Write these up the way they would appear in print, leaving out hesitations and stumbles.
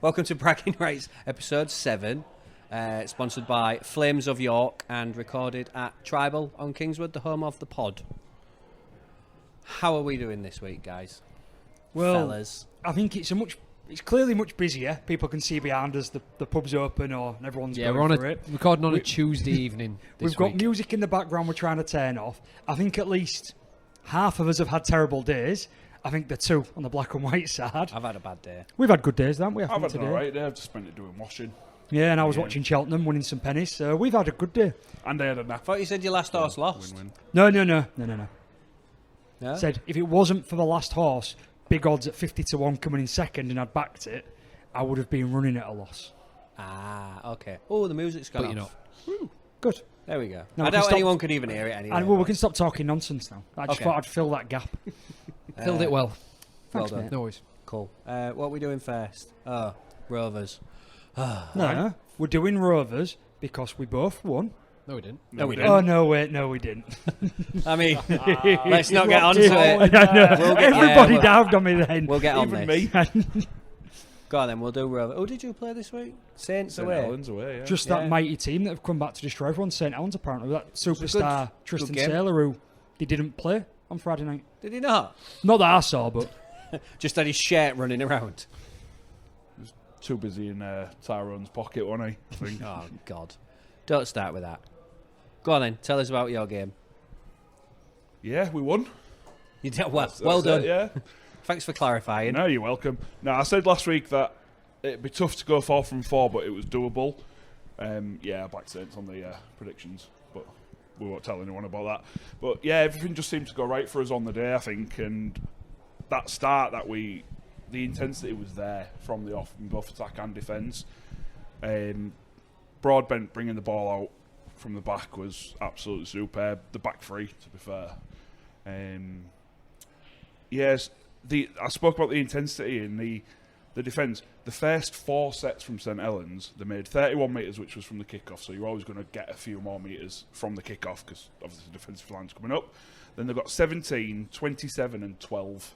Welcome to Bragging Rights, episode 7. Sponsored by Flames of York and recorded at Tribal on Kingswood, the home of the pod. How are we doing this week, guys? Well, fellas. I think it's clearly much busier. People can see behind us the pub's open or everyone's going for it. Recording on a Tuesday evening. We've got music in the background we're trying to turn off. I think at least half of us have had terrible days. I think the two on the black and white side. I've had a bad day. We've had good days, haven't we? I've had an alright day. I've just spent it doing washing. Yeah, and I was watching Cheltenham winning some pennies, so we've had a good day. And I had a I nap. thought you said your last horse lost. Win-win. No. No? Said if it wasn't for the last horse, big odds at 50-1 coming in second, and I'd backed it, I would have been running at a loss. Ah, okay. Oh, the music's gone But off. you're not. Good. There we go. No, I we can doubt stop- anyone could even hear it anyway. And well, we can stop talking nonsense now. I just Okay. thought I'd fill that gap. Filled it well. Well Thanks, done. mate. No worries. Cool. What are we doing first? Oh, Rovers. No, we're doing Rovers because we both won. No, we didn't. No, we didn't. Oh, no, wait, no, we didn't. I mean, let's not get onto it. I know. We'll get- Everybody yeah, doubted on me then. We'll get on Even this. me. Go on then, we'll do Rovers. Oh, did you play this week? Saints St away. Helens away, yeah. Just Yeah. that mighty team that have come back to destroy everyone. St Helens, apparently. That superstar Tristan game. Saylor, who they didn't play on Friday night. Did he not? Not that I saw, but Just had his shirt running around. Too busy in Tyrone's pocket, wasn't he? I think. Oh, God. Don't start with that. Go on then, tell us about your game. Yeah, we won. You did well. That's Well done. it, yeah. Thanks for clarifying. No, you're welcome. No, I said last week that it'd be tough to go 4 from 4, but it was doable. Yeah, I backed Saints on the predictions, but we won't tell anyone about that. But yeah, everything just seemed to go right for us on the day, I think, and that start the intensity was there from the off in both attack and defence. Broadbent bringing the ball out from the back was absolutely superb. The back three, to be fair. Yes, I spoke about the intensity in the defence. The first 4 sets from St Helens, they made 31 metres, which was from the kick-off, so you're always going to get a few more metres from the kick-off because obviously the defensive line's coming up. Then they got 17, 27 and 12.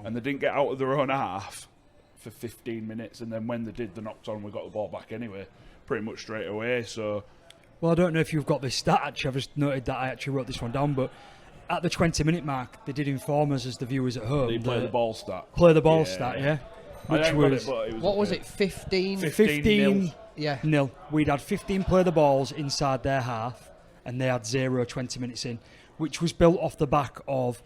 And they didn't get out of their own half for 15 minutes, and then when they did, they knocked on, we got the ball back anyway, pretty much straight away. So, well, I don't know if you've got this stat, actually. I've just noted that I actually wrote this one down, but at the 20-minute mark, they did inform us as the viewers at home. they play the ball stat. Play the ball Yeah. stat, yeah. I Which haven't got was it, but it was What was okay. it? 15? 15 Yeah. nil. We'd had 15 play the balls inside their half, and they had 0 20 minutes in, which was built off the back of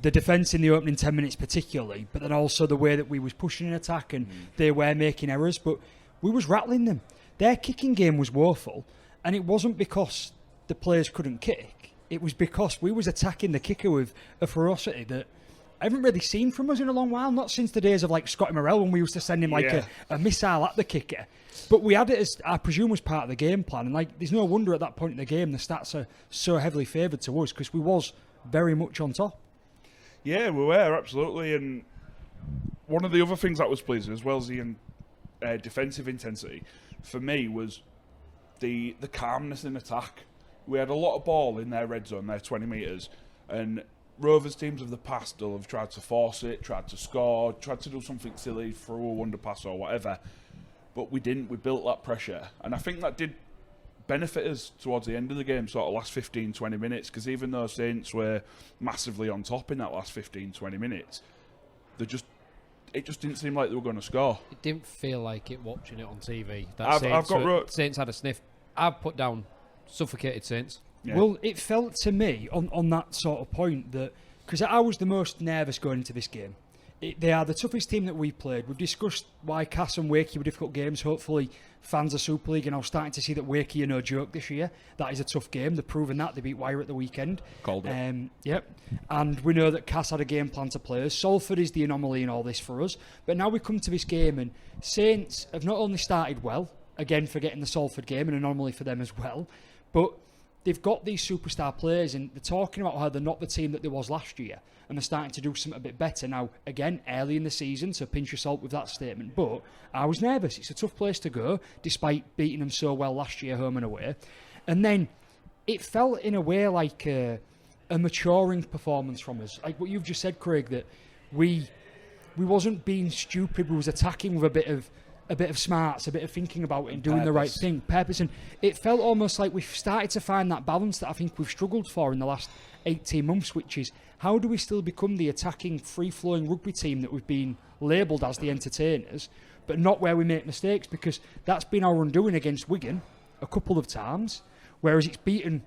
the defence in the opening 10 minutes particularly, but then also the way that we was pushing an attack and they were making errors, but we was rattling them. Their kicking game was woeful, and it wasn't because the players couldn't kick. It was because we was attacking the kicker with a ferocity that I haven't really seen from us in a long while, not since the days of like Scotty Morrell when we used to send him like Yeah. a missile at the kicker. But we had it as, I presume, was part of the game plan, and like there's no wonder at that point in the game the stats are so heavily favoured to us because we was very much on top. Yeah, we were, absolutely. And one of the other things that was pleasing, as well as the defensive intensity, for me was the calmness in attack. We had a lot of ball in their red zone, their 20 metres, and Rovers teams of the past will have tried to force it, tried to score, tried to do something silly, throw a wonder pass or whatever. But we didn't. We built that pressure. And I think that did benefit us towards the end of the game, sort of last 15, 20 minutes, because even though Saints were massively on top in that last 15, 20 minutes, it just didn't seem like they were going to score. It didn't feel like it watching it on TV. I've got Saints had a sniff. I've put down suffocated Saints. Yeah. Well, it felt to me on that sort of point that, because I was the most nervous going into this game. They are the toughest team that we played. We've discussed why Cass and Wakey were difficult games. Hopefully, fans of Super League are now starting to see that Wakey are no joke this year. That is a tough game. They've proven that. They beat Wire at the weekend. Called it. Yep. And we know that Cass had a game plan to play us. Salford is the anomaly in all this for us. But now we come to this game, and Saints have not only started well, again forgetting the Salford game, an anomaly for them as well, but they've got these superstar players, and they're talking about how they're not the team that they was last year, and they're starting to do something a bit better now. Again, early in the season, so pinch your salt with that statement. But I was nervous. It's a tough place to go, despite beating them so well last year, home and away. And then it felt in a way like a maturing performance from us. Like what you've just said, Craig, that we we wasn't being stupid. We was attacking with a bit of smarts, a bit of thinking about it and doing the right thing, purpose. And it felt almost like we've started to find that balance that I think we've struggled for in the last 18 months, which is how do we still become the attacking, free-flowing rugby team that we've been labelled as the entertainers, but not where we make mistakes, because that's been our undoing against Wigan a couple of times, whereas it's beaten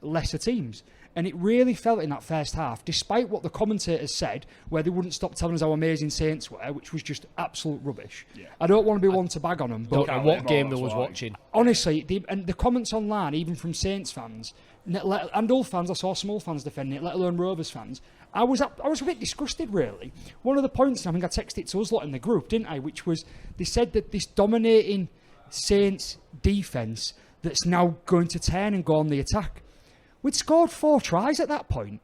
lesser teams. And it really felt in that first half, despite what the commentators said, where they wouldn't stop telling us how amazing Saints were, which was just absolute rubbish. Yeah. I don't want to be one to bag on them, but Don't know what game they was watching. honestly, and the comments online, even from Saints fans, and all fans, I saw some all fans defending it, let alone Rovers fans, I was a bit disgusted, really. One of the points, I think I texted it to us lot in the group, didn't I, which was, they said that this dominating Saints defence that's now going to turn and go on the attack. We'd scored 4 tries at that point.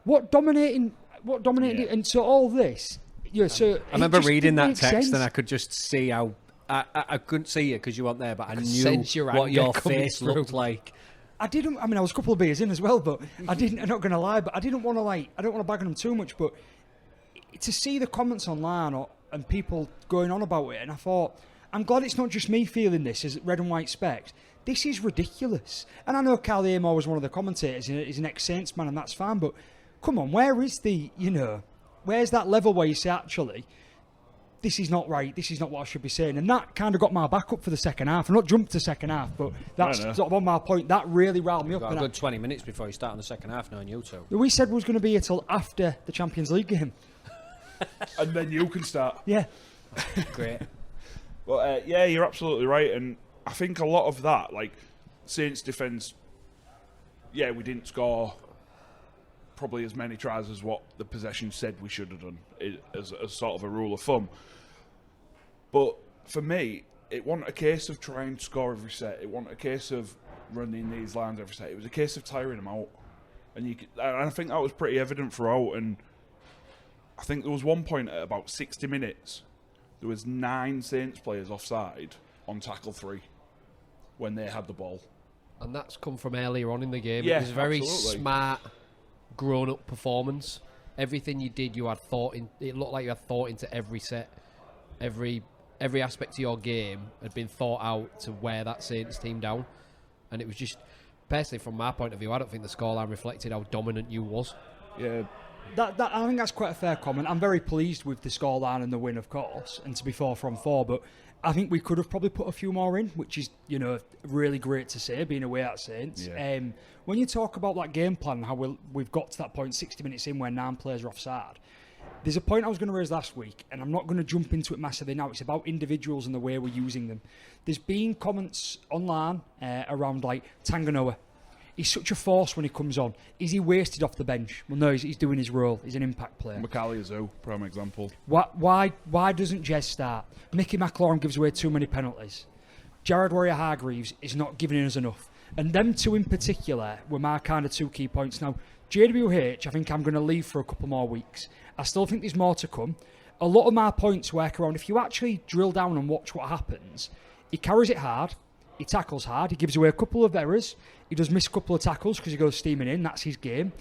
What dominating, and so all this, so I remember reading that text and I could just see how I couldn't see you because you weren't there, but I knew what your face looked like. I was a couple of beers in as well, but I'm not going to lie, but I don't want to bag on them too much, but to see the comments online and people going on about it, and I thought, I'm glad it's not just me feeling this as red and white specs. This is ridiculous. And I know Carl Amor was one of the commentators, he's an ex-Saints man, and that's fine, but come on, where's that level where you say, actually, this is not right, this is not what I should be saying? And that kind of got my back up for the second half. I'm not jumped to second half, but that's sort of on my point. That really riled me up. Got a good 20 minutes before you start on the second half, knowing you two. We said we was going to be here till after the Champions League game. And then you can start. Yeah. Great. Well, yeah, you're absolutely right. And I think a lot of that, like Saints defence, we didn't score probably as many tries as what the possession said we should have done, as sort of a rule of thumb. But for me, it wasn't a case of trying to score every set. It wasn't a case of running these lines every set. It was a case of tiring them out. And I think that was pretty evident throughout. And I think there was one point at about 60 minutes, there was 9 Saints players offside on tackle 3 when they had the ball. And that's come from earlier on in the game. Yeah, it was a very absolutely. smart, grown-up performance. Everything you did, you had thought in. It looked like you had thought into every set. Every aspect of your game had been thought out to wear that Saints team down. And it was just, personally, from my point of view, I don't think the scoreline reflected how dominant you was. Yeah. I think that's quite a fair comment. I'm very pleased with the scoreline and the win, of course, and to be 4 from 4, but I think we could have probably put a few more in, which is, really great to say, being away at Saints. Yeah. When you talk about that game plan, how we've got to that point 60 minutes in where 9 players are offside, there's a point I was going to raise last week, and I'm not going to jump into it massively now. It's about individuals and the way we're using them. There's been comments online around, like, Tanganoa. He's such a force when he comes on. Is he wasted off the bench? Well, no, he's doing his role. He's an impact player. Macaulay Azou, prime example. Why doesn't Jez start? Mickey McLaurin gives away too many penalties. Jared Warrior-Hargreaves is not giving us enough. And them two in particular were my kind of 2 key points. Now, JWH, I think I'm going to leave for a couple more weeks. I still think there's more to come. A lot of my points work around, if you actually drill down and watch what happens, he carries it hard, he tackles hard, he gives away a couple of errors, he does miss a couple of tackles because he goes steaming in, that's his game.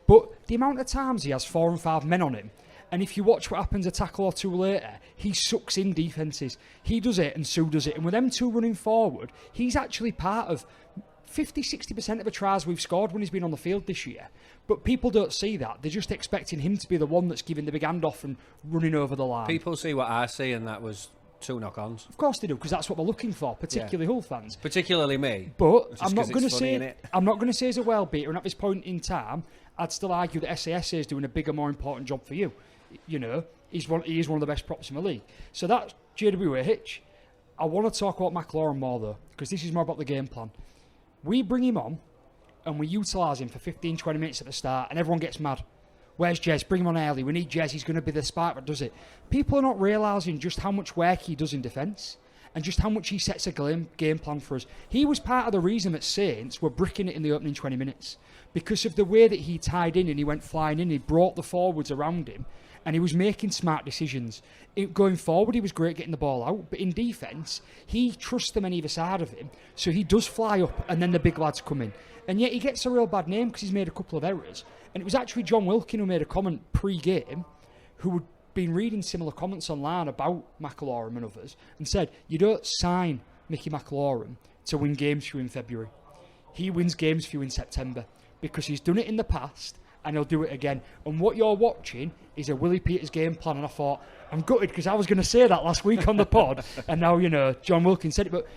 But the amount of times he has 4 and 5 men on him, and if you watch what happens a tackle or 2 later, he sucks in defences. He does it and Sue does it. And with them 2 running forward, he's actually part of 50-60% of the tries we've scored when he's been on the field this year. But people don't see that. They're just expecting him to be the one that's giving the big handoff and running over the line. People see what I see, and that was 2 knock-ons. Of course they do, because that's what they're looking for, particularly Hull fans. Particularly me. But Just I'm not 'cause going to it's funny, say innit? I'm not going to say he's a well beater, and at this point in time, I'd still argue that SASA is doing a bigger, more important job for you. He is one of the best props in the league. So that's JWH. I want to talk about McLaurin more though, because this is more about the game plan. We bring him on and we utilise him for 15-20 minutes at the start, and everyone gets mad. Where's Jez? Bring him on early. We need Jez. He's going to be the spark that does it. People are not realising just how much work he does in defence and just how much he sets a game plan for us. He was part of the reason that Saints were bricking it in the opening 20 minutes because of the way that he tied in and he went flying in. He brought the forwards around him and he was making smart decisions. Going forward, he was great getting the ball out, but in defence, he trusts them on either side of him, so he does fly up and then the big lads come in. And yet he gets a real bad name because he's made a couple of errors. And it was actually John Wilkin who made a comment pre-game who been reading similar comments online about McIlroy and others and said, you don't sign Mickey McIlroy to win games for you in February. He wins games for you in September because he's done it in the past and he'll do it again. And what you're watching is a Willie Peters game plan. And I thought, I'm gutted because I was going to say that last week on the pod. And now, John Wilkins said it. But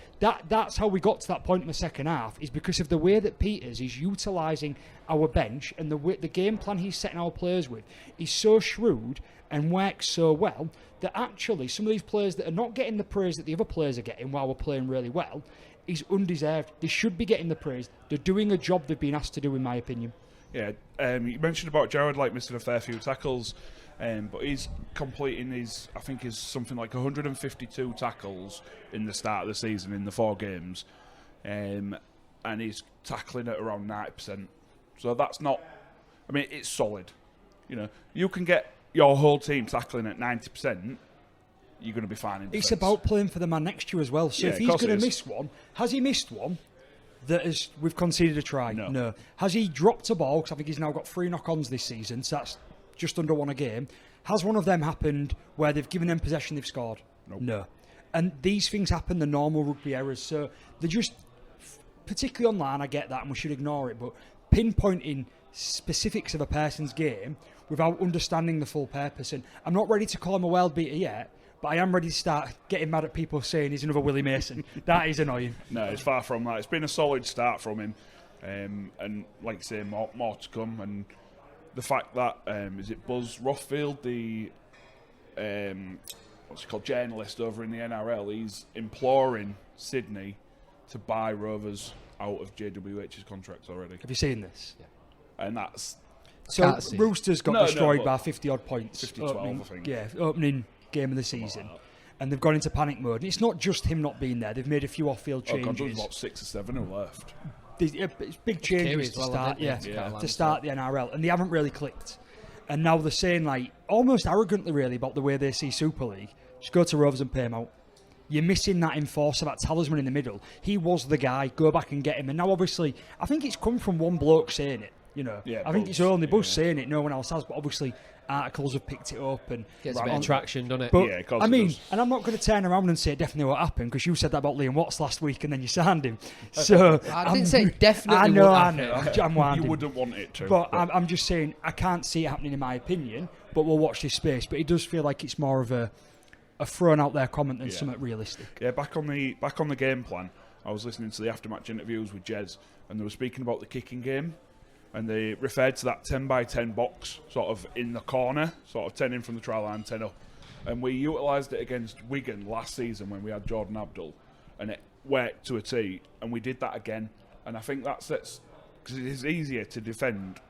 that's how we got to that point in the second half, is because of the way that Peters is utilising our bench and the game plan he's setting our players with. He's so shrewd and works so well that actually some of these players that are not getting the praise that the other players are getting while we're playing really well is undeserved. They should be getting the praise. They're doing a job they've been asked to do, in my opinion. Yeah, you mentioned about Jared missing a fair few tackles, but he's completing his something like 152 tackles in the start of the season in the 4 games, and he's tackling at around 90%. So that's not, it's solid. You can get your whole team tackling at 90%, you're going to be fine in defence. It's about playing for the man next year as well. So if he's going to miss one, has he missed one? We've conceded a try? No. Has he dropped a ball? Because I think he's now got 3 knock-ons this season, so that's just under 1 a game. Has one of them happened where they've given them possession, they've scored? Nope. No. And these things happen, the normal rugby errors. So they're just, particularly online, I get that, and we should ignore it, but pinpointing specifics of a person's game without understanding the full purpose. And I'm not ready to call him a world beater yet, but I am ready to start getting mad at people saying he's another Willie Mason. That is annoying. No, it's far from that. It's been a solid start from him. And like I say, more to come. And the fact that, is it Buzz Rothfield, the, journalist over in the NRL, he's imploring Sydney to buy Rovers out of JWH's contracts already. Have you seen this? Yeah. And that's... So Roosters got destroyed by 50-odd points. 50-12, I think. Yeah, opening game of the season. And they've gone into panic mode. And it's not just him not being there. They've made a few off-field changes. God, there's about 6 or 7 who left. It's big changes to start, to start the NRL. And they haven't really clicked. And now they're saying, almost arrogantly really, about the way they see Super League. Just go to Rovers and pay him out. You're missing that enforcer, that talisman in the middle. He was the guy. Go back and get him. And now, obviously, I think it's come from one bloke saying it. I think it's only Buzz saying it. No one else has. But obviously, articles have picked it up and gets a bit of traction, doesn't it? But, yeah, of course and I'm not going to turn around and say definitely what happened, because you said that about Liam Watts last week and then you signed him. So I didn't say definitely. I know. I'm winding. You wouldn't want it to. But I'm just saying I can't see it happening in my opinion. But we'll watch this space. But it does feel like it's more of a thrown out there comment than something realistic. Yeah, back on the game plan. I was listening to the after-match interviews with Jez, and they were speaking about the kicking game. And they referred to that 10 by 10 box sort of in the corner, sort of 10 in from the try line, 10 up. And we utilised it against Wigan last season when we had Jordan Abdul, and it worked to a T, and we did that again. And I think that sets, because it is easier to defend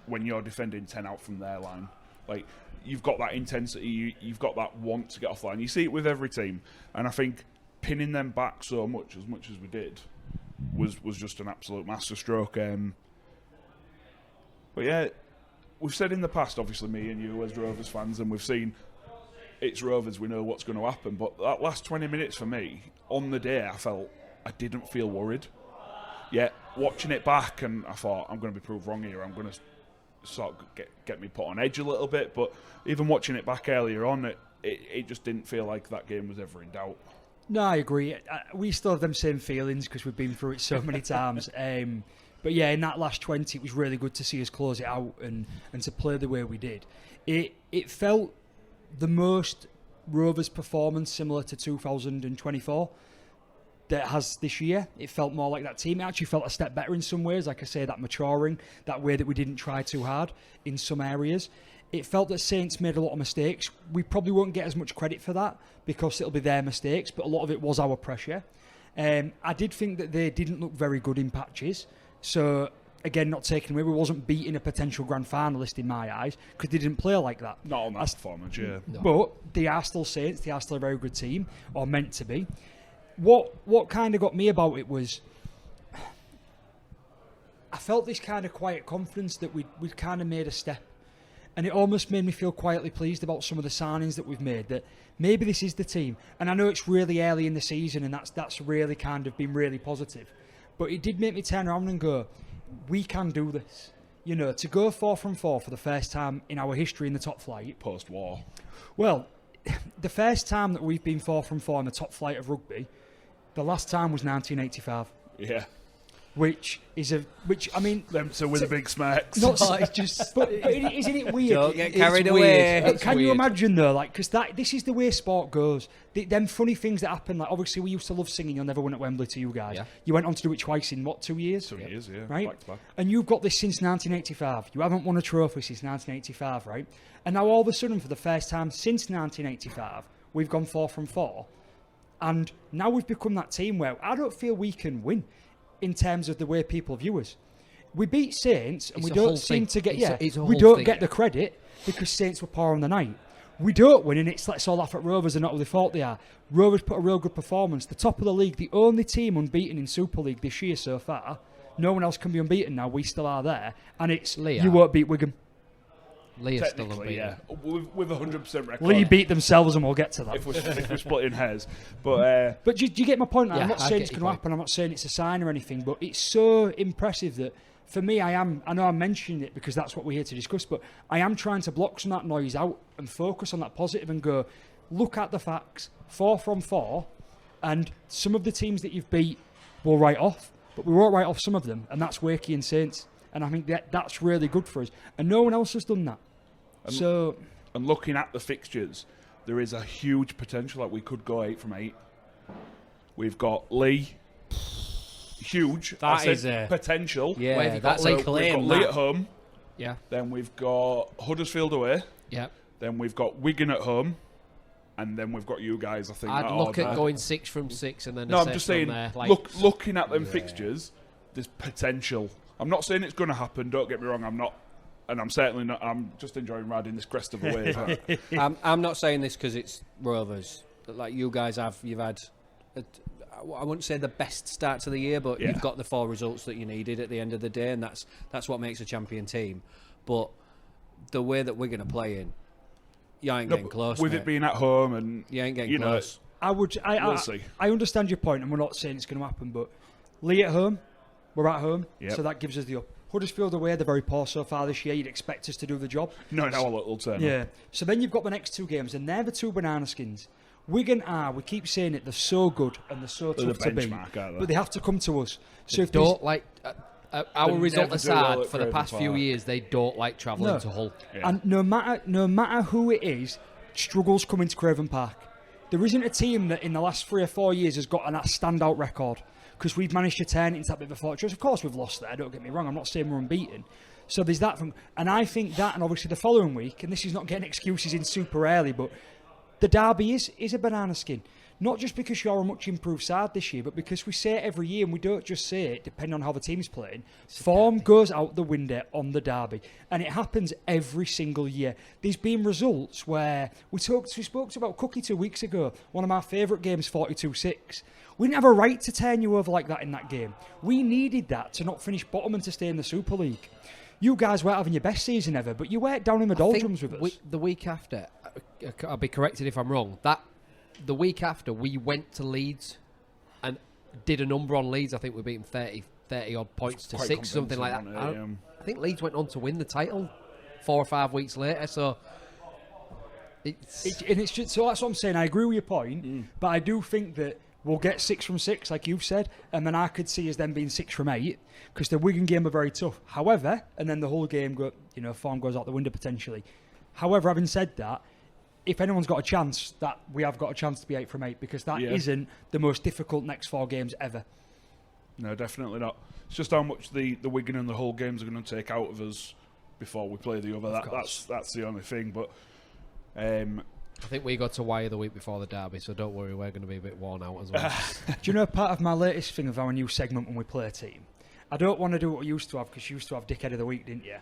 when you're defending 10 out from their line. You've got that intensity, you've got that want to get off line. You see it with every team, and I think pinning them back so much as we did was just an absolute masterstroke. But yeah, we've said in the past, obviously me and you as Rovers fans, and we've seen it's Rovers, we know what's going to happen. But that last 20 minutes for me, on the day, I didn't feel worried. Yeah, watching it back, and I thought, I'm going to be proved wrong here. I'm going to sort of get me put on edge a little bit. But even watching it back earlier on, it just didn't feel like that game was ever in doubt. No, I agree. We still have them same feelings because we've been through it so many times. But yeah, in that last 20, it was really good to see us close it out and to play the way we did. It felt the most Rovers performance similar to 2024 that has this year. It felt more like that team. It actually felt a step better in some ways. Like I say, that maturing, that way that we didn't try too hard in some areas. It felt that Saints made a lot of mistakes. We probably won't get as much credit for that because it'll be their mistakes, but a lot of it was our pressure. I did think that they didn't look very good in patches. So, again, not taking away, we wasn't beating a potential grand finalist in my eyes because they didn't play like that. Not on that performance, yeah. No. But they are still Saints. They are still a very good team, or meant to be. What kind of got me about it was I felt this kind of quiet confidence that we'd kind of made a step. And it almost made me feel quietly pleased about some of the signings that we've made, that maybe this is the team. And I know it's really early in the season and that's really kind of been really positive. But it did make me turn around and go, we can do this. to go 4 from 4 for the first time in our history in the top flight. Post-war. Well, the first time that we've been 4 from 4 in the top flight of rugby, the last time was 1985. Yeah. Which I mean, Them two with the big smacks. not it's just, but isn't it weird? Don't get It's carried weird. away. It's Can you weird. imagine though, like, because this is the way sport goes. Them funny things that happen, like obviously we used to love singing "You'll Never Win at Wembley" to you guys. Yeah. You went on to do it twice in what, 2 years? 2 years, yeah. Right? Back to back. And you've got this since 1985. You haven't won a trophy since 1985, right? And now all of a sudden, for the first time since 1985, we've gone 4 from 4. And now we've become that team where I don't feel we can win in terms of the way people view us. We beat Saints and It's we a don't whole seem thing. to get, It's a we whole don't thing. get the credit because Saints were poor on the night. We don't win and it's let's all laugh at Rovers and not who they thought they are. Rovers put a real good performance. The top of the league, the only team unbeaten in Super League this year so far. No one else can be unbeaten now. We still are there. And it's, Leigh you are. won't beat Wigan. Leigh is still Technically, unbeaten. yeah. With 100% record. Leigh beat themselves and we'll get to that. if we're splitting hairs. But But do you get my point? Yeah, I'm not I saying get it's your going to point. happen. I'm not saying it's a sign or anything. But it's so impressive that, for me, I know I'm mentioning it because that's what we're here to discuss. But I am trying to block some of that noise out and focus on that positive and go, look at the facts. 4 from 4, and some of the teams that you've beat will write off, but we won't write off some of them, and that's Wakey and Saints. And I think that's really good for us. And no one else has done that. So and looking at the fixtures, there is a huge potential that we could go 8 from 8. We've got Leigh. Huge. That I said is a- potential. Yeah, Where have you got that's Leigh? a We've got claim. Leigh that. at home. Yeah, Then we've got Huddersfield away. yeah. Then we've got Wigan at home. And then we've got you guys, I think. I'd that look order. at going 6 from 6 and then No, a I'm set just from saying, there. Like, looking at them fixtures, there's potential. I'm not saying it's going to happen, don't get me wrong, I'm not. And I'm certainly not. I'm just enjoying riding this crest of a wave. I'm not saying this because it's Rovers. Like you guys you've had, I wouldn't say the best start to the year, but Yeah. you've got the 4 results that you needed at the end of the day, and that's what makes a champion team. But the way that we're going to play in, you ain't No, getting but close. with mate. it being at home and You ain't getting you know, close. we'll see. I understand your point, and we're not saying it's going to happen, but Leigh at home, we're at home, Yep. so that gives us the up. Huddersfield away, they're very poor so far this year. You'd expect us to do the job. no, now a little turn. Yeah. So then you've got the next 2 games, and they're the 2 banana skins. Wigan are, we keep saying it, they're so good and they're so They're tough the to beat, benchmark, aren't they? but they have to come to us. So if don't like our They result never do well aside at for the past Craven few Park. years, they don't like travelling No. to Hull. Yeah. And no matter who it is, struggles coming to Craven Park. There isn't a team that in the last 3 or 4 years has gotten that standout record because we've managed to turn it into that bit of a fortress. Of course, we've lost there. Don't get me wrong. I'm not saying we're unbeaten. So there's that, and I think that, and obviously the following week, and this is not getting excuses in super early, but the derby is a banana skin. Not just because you're a much improved side this year, but because we say it every year and we don't just say it depending on how the team's playing. Form goes out the window on the derby, and it happens every single year. There's been results where we spoke about Cookie 2 weeks ago, one of my favourite games, 42-6. We didn't have a right to turn you over like that in that game. We needed that to not finish bottom and to stay in the Super League. You guys weren't having your best season ever, but you weren't down in the doldrums with us. The week after, I'll be corrected if I'm wrong. The week after, we went to Leeds and did a number on Leeds. I think we beat them 30 odd points to Quite 6, something like that. convincing, wasn't it? I think Leeds went on to win the title 4 or 5 weeks later. So It's just, so that's what I'm saying. I agree with your point, but I do think that we'll get 6 from 6, like you've said, and then I could see us then being 6 from 8 because the Wigan game are very tough. However, and then the whole game, form goes out the window potentially. However, having said that, if anyone's got a chance, that we have got a chance to be 8 from 8 because that Yeah. isn't the most difficult next 4 games ever. No, definitely not. It's just how much the Wigan and the Hull games are going to take out of us before we play the other. That's the only thing. But I think we got to wire the week before the derby, so don't worry, we're going to be a bit worn out as well. Do you know part of my latest thing of our new segment when we play a team? I don't want to do what we used to have because you used to have Dickhead of the Week, didn't you?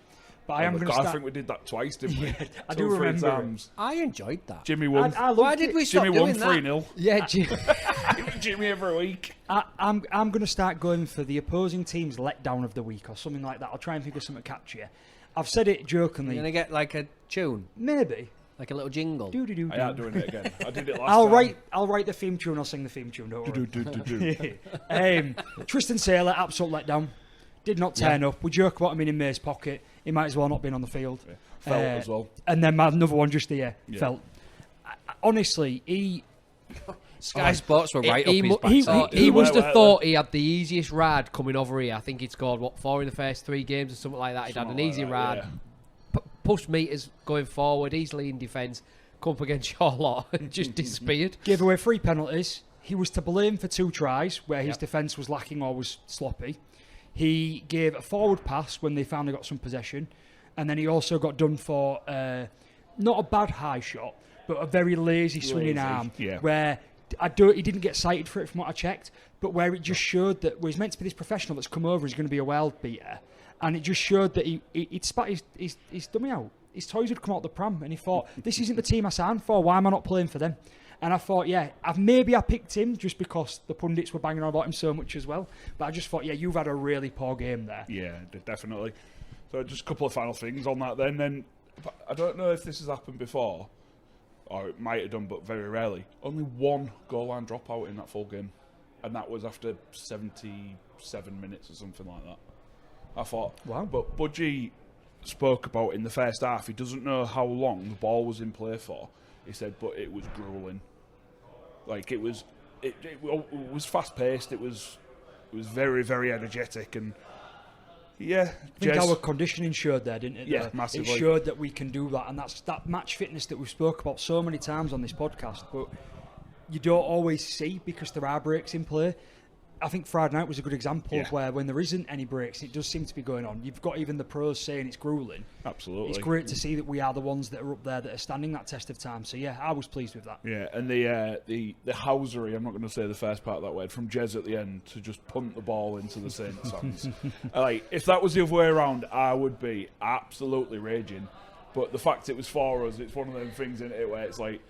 But I am going to I start. think we did that twice, didn't we? I 2 do or 3 remember it. times. I enjoyed that. Jimmy won. I loved Why it. did we stop Jimmy won doing that? 3-0. Yeah, Jimmy every week. I'm going to start going for the opposing team's letdown of the week or something like that. I'll try and think of something catchier. I've said it jokingly. You're gonna get like a tune, Maybe. like a little jingle. Do-do-do-do. I ain't doing it again. I did it last I'll write the theme tune. I'll sing the theme tune. Don't worry. time. Tristan Saylor, absolute letdown. Did not turn up. We joke about him in May's pocket. He might as well not been on the field. Yeah. Felt as well. And then another one just here. Felt. Honestly, Sky Sports were right up his backside. He must have thought he had the easiest ride coming over here. I think he'd scored, 4 in the first 3 games or something like that. He'd had an easy ride. Yeah. Pushed meters going forward, easily in defence. Come up against your lot and just disappeared. Gave away 3 penalties. He was to blame for 2 tries where his defence was lacking or was sloppy. He gave a forward pass when they finally got some possession. And then he also got done for not a bad high shot, but a very lazy swinging arm where he didn't get cited for it from what I checked, but where it just showed that he's meant to be this professional that's come over, he's going to be a world beater, and it just showed that he'd spat his dummy out. His toys had come out the pram, and he thought, this isn't the team I signed for, why am I not playing for them? And I thought, maybe I picked him just because the pundits were banging on about him so much as well, but I just thought, you've had a really poor game there. Yeah, definitely. So just a couple of final things on that then I don't know if this has happened before, or it might have done, but very rarely. Only 1 goal line dropout in that full game, and that was after 77 minutes or something like that. I thought, wow. But Budgie spoke about in the first half, he doesn't know how long the ball was in play for. He said, but it was grueling. Like it was fast paced. It was very, very energetic, and I think our conditioning showed there, didn't it? Yeah, massively. It showed that we can do that, and that's that match fitness that we've spoke about so many times on this podcast, but you don't always see because there are breaks in play. I think Friday night was a good example of where when there isn't any breaks, it does seem to be going on. You've got even the pros saying it's grueling. Absolutely. It's great to see that we are the ones that are up there that are standing that test of time. So, I was pleased with that. Yeah, and the housery, I'm not going to say the first part of that word, from Jez at the end to just punt the ball into the Saints' hands. If that was the other way around, I would be absolutely raging. But the fact it was for us, it's one of them things, isn't it, where it's like,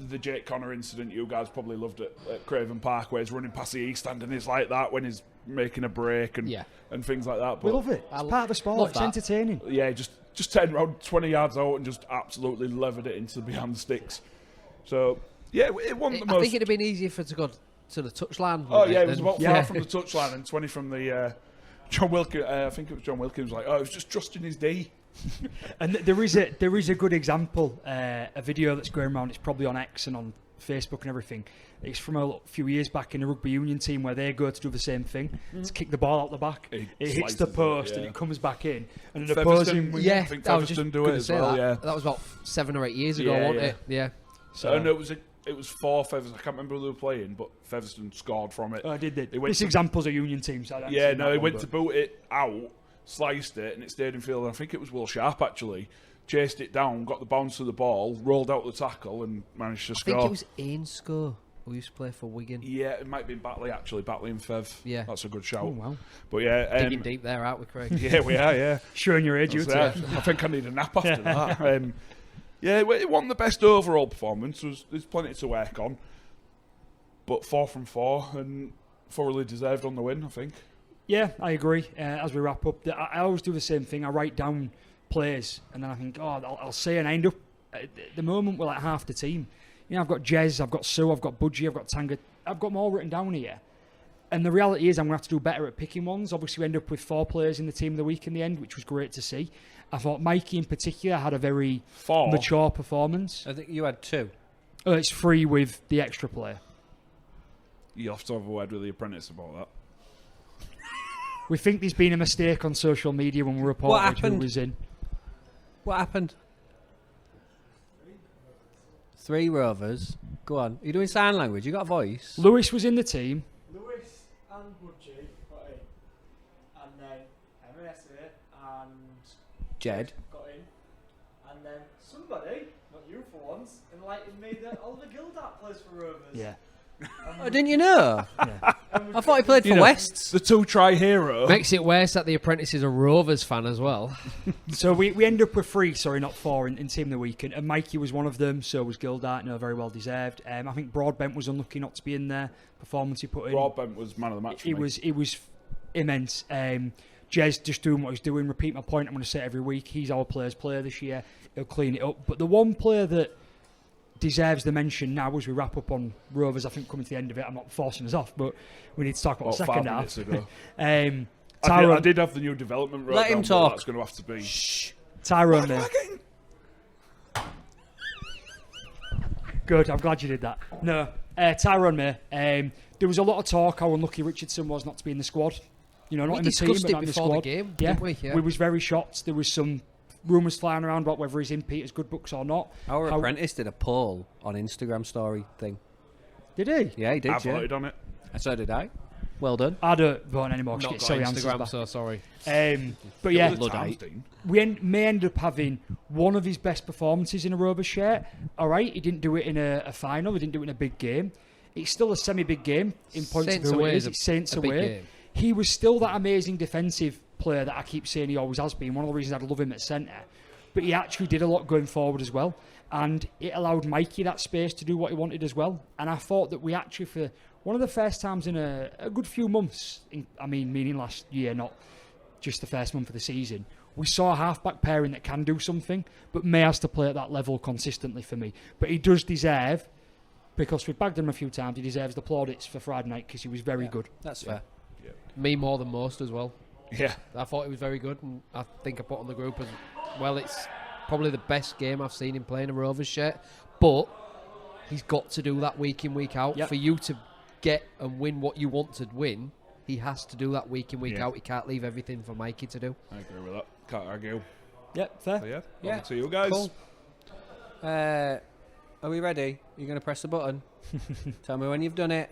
the Jake Connor incident you guys probably loved at Craven Park, where he's running past the East Stand and it's like that when he's making a break and things like that. But we love it. It's part of the sport. It's entertaining. Yeah, just turned around 20 yards out and just absolutely levered it into behind the sticks. So, it wasn't the most... I think it'd have been easier for it to go to the touchline. Oh, yeah, it was about 5 from the touchline and 20 from the... John Wilkins, I think it was John Wilkins, like, it was just trusting his D. And there is a good example, a video that's going around. It's probably on X and on Facebook and everything. It's from a few years back in a rugby union team where they go to do the same thing, to kick the ball out the back. It hits the post and it comes back in. And the opposing, I think Featherstone do it as well. That was about 7 or 8 years ago, wasn't it? Yeah. So and it was for Featherstone. I can't remember who they were playing, but Featherstone scored from it. Oh, I did. This example's a union team. So he went to boot it out. Sliced it and it stayed in field, and I think it was Will Sharp actually chased it down, got the bounce of the ball, rolled out the tackle and managed to score. I think it was Ainscough who used to play for Wigan. Yeah, it might have been Batley actually, Batley and Fev. Yeah, that's a good shout. Oh, wow. But digging deep there, aren't we, Craig? Yeah, we are. Yeah, showing your age. I think I need a nap after that. It wasn't the best overall performance. There's plenty to work on, but 4 from 4 and thoroughly deserved on the win, I think. Yeah, I agree. As we wrap up, I always do the same thing. I write down players, and then I think, I'll say, and I end up at the moment we're like half the team. I've got Jez, I've got Sue, I've got Budgie, I've got Tanga. I've got them all written down here. And the reality is, I'm going to have to do better at picking ones. Obviously, we end up with 4 players in the team of the week in the end, which was great to see. I thought Mikey in particular had a very mature performance. I think you had 2. It's 3 with the extra player. You'll have to have a word with the apprentice about that. We think there's been a mistake on social media when we reported who was in. What happened? 3 Rovers. Go on. Are you doing sign language? You got a voice? Lewis was in the team. Lewis and Budgie got in. And then MSA and Jed got in. And then somebody, not you for once, enlightened me that Oliver Gildart plays for Rovers. Yeah. Oh, didn't you know? Yeah. I thought he played for Wests. The 2-try hero. Makes it worse that the apprentice is a Rovers fan as well. So we end up with 3, not 4 in team of the week, and Mikey was one of them. So was Gildart. Very well deserved. I think Broadbent was unlucky not to be in there. Performance he put in. Broadbent was man of the match. It was immense. Jez just doing what he's doing. Repeat my point. I'm going to say it every week. He's our player's player this year. He'll clean it up. But the one player that deserves the mention now as we wrap up on Rovers, I think coming to the end of it, I'm not forcing us off, but we need to talk about the second half. I did have the new development. Let him down, but talk. That's going to have to be. Tyrone May. Good, I'm glad you did that. No, Tyrone May. There was a lot of talk how unlucky Richardson was not to be in the squad. You know, not We in the team, discussed but it not in the before the squad. game, yeah. didn't we? Yeah. We was very shocked. There was some rumours flying around about whether he's in Peter's good books or not. Our How- apprentice did a poll on Instagram story thing. Did he? Yeah, he did. I voted Yeah. on it. So did I. Well done. I don't vote anymore. 'Cause Not get got silly answers Instagram, back. so sorry. But yeah, It was the Times, Dean. May end up having one of his best performances in a Rovers shirt. All right, he didn't do it in a final. He didn't do it in a big game. It's still a semi-big game in points Saints of who away it is is. It's Saints a big away. game. He was still that amazing defensive player that I keep saying he always has been. One of the reasons I love him at centre. But he actually did a lot going forward as well. And it allowed Mikey that space to do what he wanted as well. And I thought that we actually, for one of the first times in a good few months, meaning last year, not just the first month of the season, we saw a half-back pairing that can do something, but May has to play at that level consistently for me. But he does deserve, because we've bagged him a few times, he deserves the plaudits for Friday night because he was very good. That's fair. Me more than most as well. Yeah. I thought it was very good, and I think I put on the group as well. It's probably the best game I've seen him playing a Rovers shirt, but he's got to do that week in, week out. Yep. For you to get and win what you want to win, he has to do that week in, week Yeah. out. He can't leave everything for Mikey to do. I agree with that. Can't argue. Yep, fair. So yeah, Yeah. over to you guys. Cool. Are we ready? You're going to press the button. Tell me when you've done it.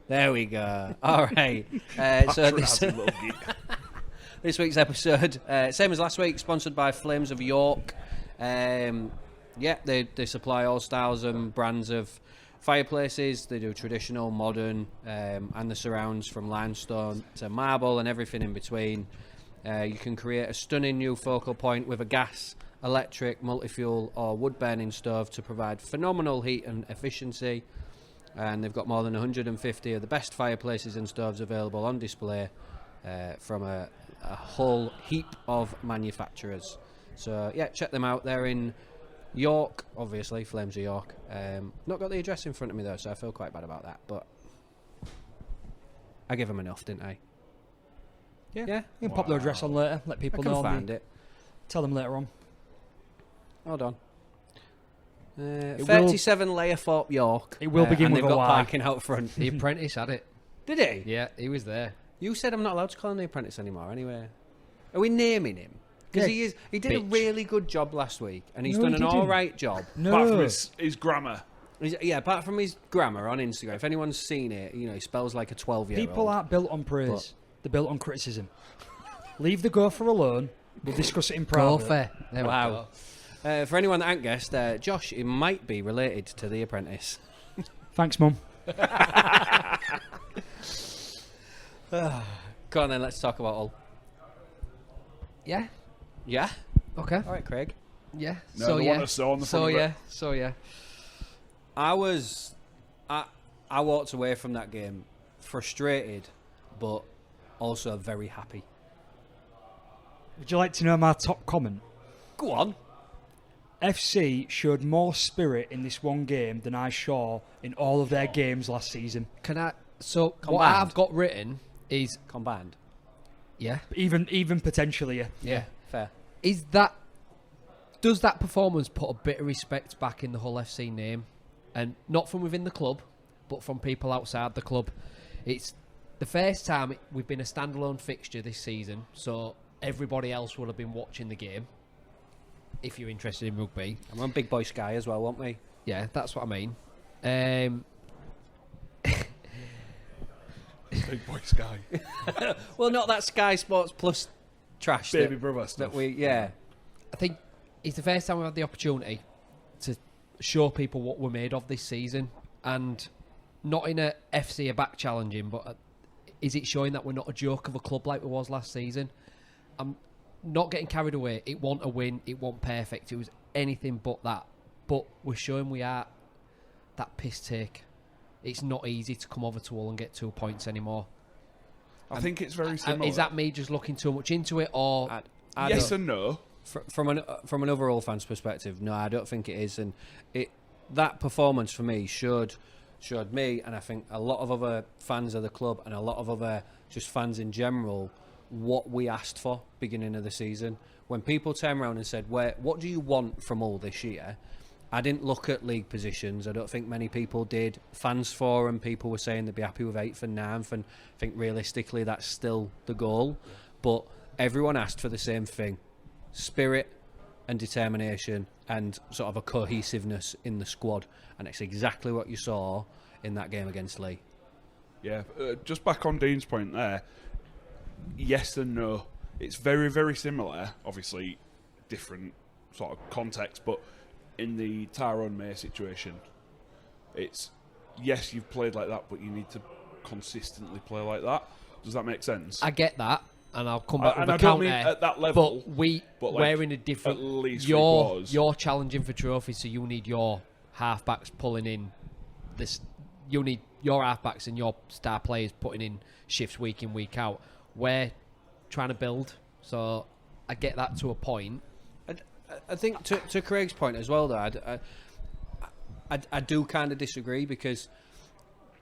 There we go. All right. So this, Patronising little geek. this week's episode, same as last week, sponsored by Flames of York. They supply all styles and brands of fireplaces. They do traditional, modern, and the surrounds from limestone to marble and everything in between. You can create a stunning new focal point with a gas, electric, multi-fuel or wood-burning stove to provide phenomenal heat and efficiency. And they've got more than 150 of the best fireplaces and stoves available on display from a whole heap of manufacturers. So yeah, check them out. They're in York, obviously, Flames of York. Not got the address in front of me though, so I feel quite bad about that. But I give them enough, didn't I? Yeah. You can pop their address on later, let I people can know. find it. Tell them later on. Hold on. will- 37 Layerthorpe, York. It will begin and with they've a got Y. parking out front. The apprentice had it. Did he? Yeah, he was there. You said I'm not allowed to call him the apprentice anymore. Anyway, are we naming him? Because Yeah. he did a Bitch. really good job last week, and he's No, done he an didn't. all right job. Apart from No. his grammar. Apart from his grammar on Instagram, if anyone's seen it, he spells like a 12-year-old. People aren't built on praise. They're built on criticism. Leave the gopher alone. We'll discuss it in private. There we Wow. go. For anyone that ain't guessed, Josh, he might be related to the apprentice. Thanks, Mum. Go on then, let's talk about Hull. Yeah. Yeah? Okay. All right, Craig. Yeah. No, so the yeah. one that's on the front of it. So yeah. I walked away from that game frustrated, but also very happy. Would you like to know my top comment? Go on. FC showed more spirit in this one game than I saw in all of their games last season. Can I? So what Combined. I've got written is Combined. yeah. Even potentially, Yeah. Fair. Does that performance put a bit of respect back in the Hull FC name, and not from within the club, but from people outside the club? It's the first time we've been a standalone fixture this season, so everybody else will have been watching the game. If you're interested in rugby, I'm on Big Boy Sky as well, won't we? yeah, that's what I mean. Big boy Sky. Well, not that Sky Sports Plus trash. Baby that, brother that stuff. I think it's the first time we've had the opportunity to show people what we're made of this season, and not in a FC a back challenging, but is it showing that we're not a joke of a club like we was last season? I'm not getting carried away. It wasn't a win. It wasn't perfect. It was anything but that. But we're showing we are that piss take. It's not easy to come over to Hull and get 2 points anymore. I think it's very similar. Is that me just looking too much into it, or I yes don't- and no. from an overall fan's perspective, no, I don't think it is. And that performance for me showed showed me, and I think a lot of other fans of the club and a lot of other just fans in general, what we asked for beginning of the season. When people turned around and said, what do you want from all this year? I didn't look at league positions. I don't think many people did. Fans forum, people were saying they'd be happy with 8th and 9th, and I think realistically that's still the goal. But everyone asked for the same thing: spirit and determination and sort of a cohesiveness in the squad, and it's exactly what you saw in that game against Leigh. Yeah, just back on Dean's point there, yes and no. It's very, very similar, obviously different sort of context, but in the Tyrone May situation, it's, yes, you've played like that, but you need to consistently play like that. Does that make sense? I get that, and I'll come back with and a I don't counter. mean at that level, but like, we're in a different. at least You're challenging for trophies, so you need your halfbacks pulling in this. You need your halfbacks and your star players putting in shifts week in, week out. We're trying to build, so I get that to a point. I think to Craig's point as well, though, I do kind of disagree, because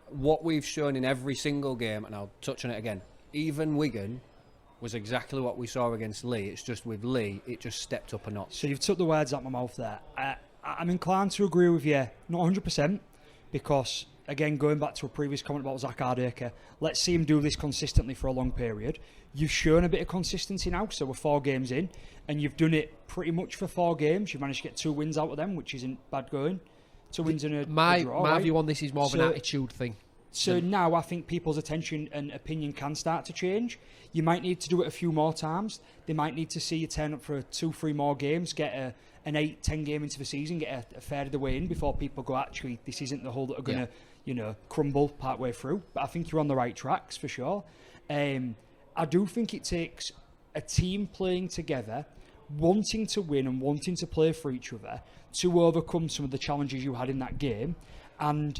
what we've shown in every single game, and I'll touch on it again, even Wigan was exactly what we saw against Leigh. It's just with Leigh, it just stepped up a notch. So you've took the words out of my mouth there. I'm inclined to agree with you, not 100%, because, again, going back to a previous comment about Zach Hardacre, let's see him do this consistently for a long period. You've shown a bit of consistency now, so we're 4 games in, and you've done it pretty much for 4 games. You've managed to get 2 wins out of them, which isn't bad going. 2 wins and a draw. My right? view on this is more of an attitude thing. So now I think people's attention and opinion can start to change. You might need to do it a few more times. They might need to see you turn up for 2-3 more games, get an 8-10 game into the season, get a third of the way in before people go, actually, this isn't the Hull that are going to, crumble part way through. But I think you're on the right tracks for sure. I do think it takes a team playing together, wanting to win and wanting to play for each other to overcome some of the challenges you had in that game. And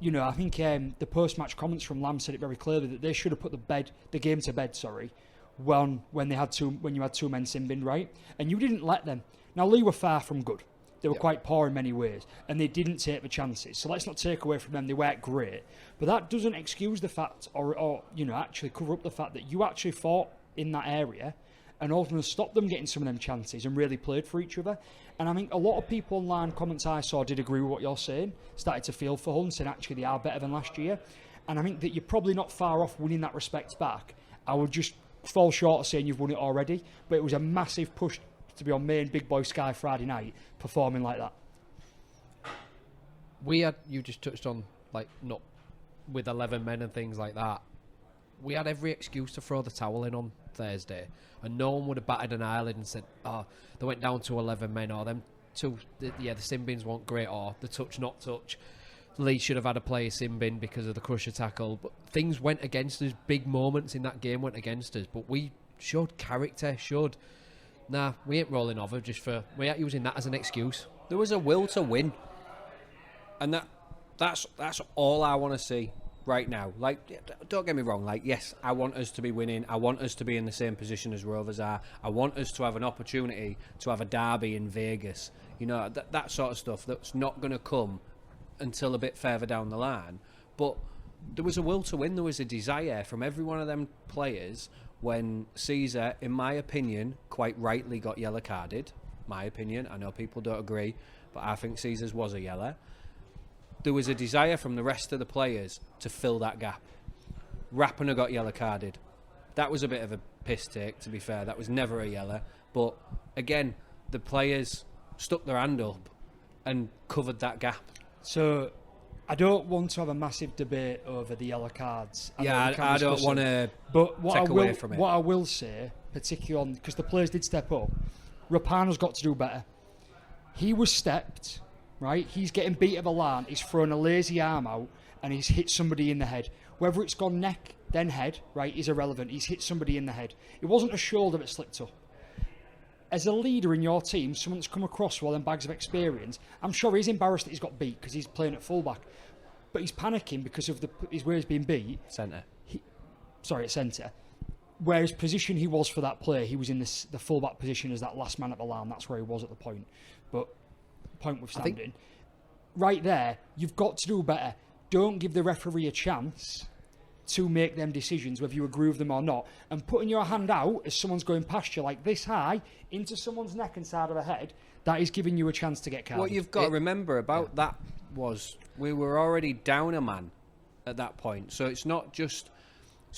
I think the post-match comments from Lamb said it very clearly that they should have put the game to bed. When you had 2 men sin binned, right? And you didn't let them. Now Leigh were far from good. They were quite poor in many ways, and they didn't take the chances. So let's not take away from them. They weren't great, but that doesn't excuse the fact, or actually cover up the fact that you actually fought in that area and ultimately stopped them getting some of them chances and really played for each other. And I think a lot of people online, comments I saw, did agree with what you're saying, started to feel for Hull and said actually they are better than last year. And I think that you're probably not far off winning that respect back. I would just fall short of saying you've won it already, but it was a massive push to be on main Big Boy Sky Friday night performing like that. You just touched on, like, not with 11 men and things like that. We had every excuse to throw the towel in on Thursday, and no one would have batted an eyelid and said, they went down to 11 men, or them two, the sin bins weren't great, or the touch not touch. Leigh should have had a player sin bin because of the crusher tackle, but things went against us. Big moments in that game went against us, but we showed character, we ain't rolling over we ain't using that as an excuse. There was a will to win, and that's all I want to see right now. Like, don't get me wrong, like, yes, I want us to be winning, I want us to be in the same position as Rovers are, I want us to have an opportunity to have a derby in Vegas, that sort of stuff that's not going to come until a bit further down the line. But there was a will to win, there was a desire from every one of them players. When Caesar, in my opinion, quite rightly got yellow carded, my opinion, I know people don't agree, but I think Caesar's was a yellow. There was a desire from the rest of the players to fill that gap. Rapiner got yellow carded. That was a bit of a piss take, to be fair. That was never a yellow. But again, the players stuck their hand up and covered that gap. So I don't want to have a massive debate over the yellow cards. I don't want to take away from it. What I will say, particularly on, because the players did step up, Rapano's got to do better. He was stepped, right? He's getting beat of a line, he's thrown a lazy arm out, and he's hit somebody in the head. Whether it's gone neck, then head, right, is irrelevant. He's hit somebody in the head. It wasn't a shoulder that slipped up. As a leader in your team, someone that's come across with all them bags of experience, I'm sure he's embarrassed that he's got beat because he's playing at fullback. But he's panicking because of where he's been beat. Centre. At centre. Where his position he was for that play, he was in the fullback position as that last man at the line. That's where he was at the point. But point withstanding, right there, you've got to do better. don't give the referee a chance to make them decisions, whether you agree with them or not. And putting your hand out as someone's going past you like this high into someone's neck and side of the head, that is giving you a chance to get carded. What you've got to remember about that was we were already down a man at that point. So it's not just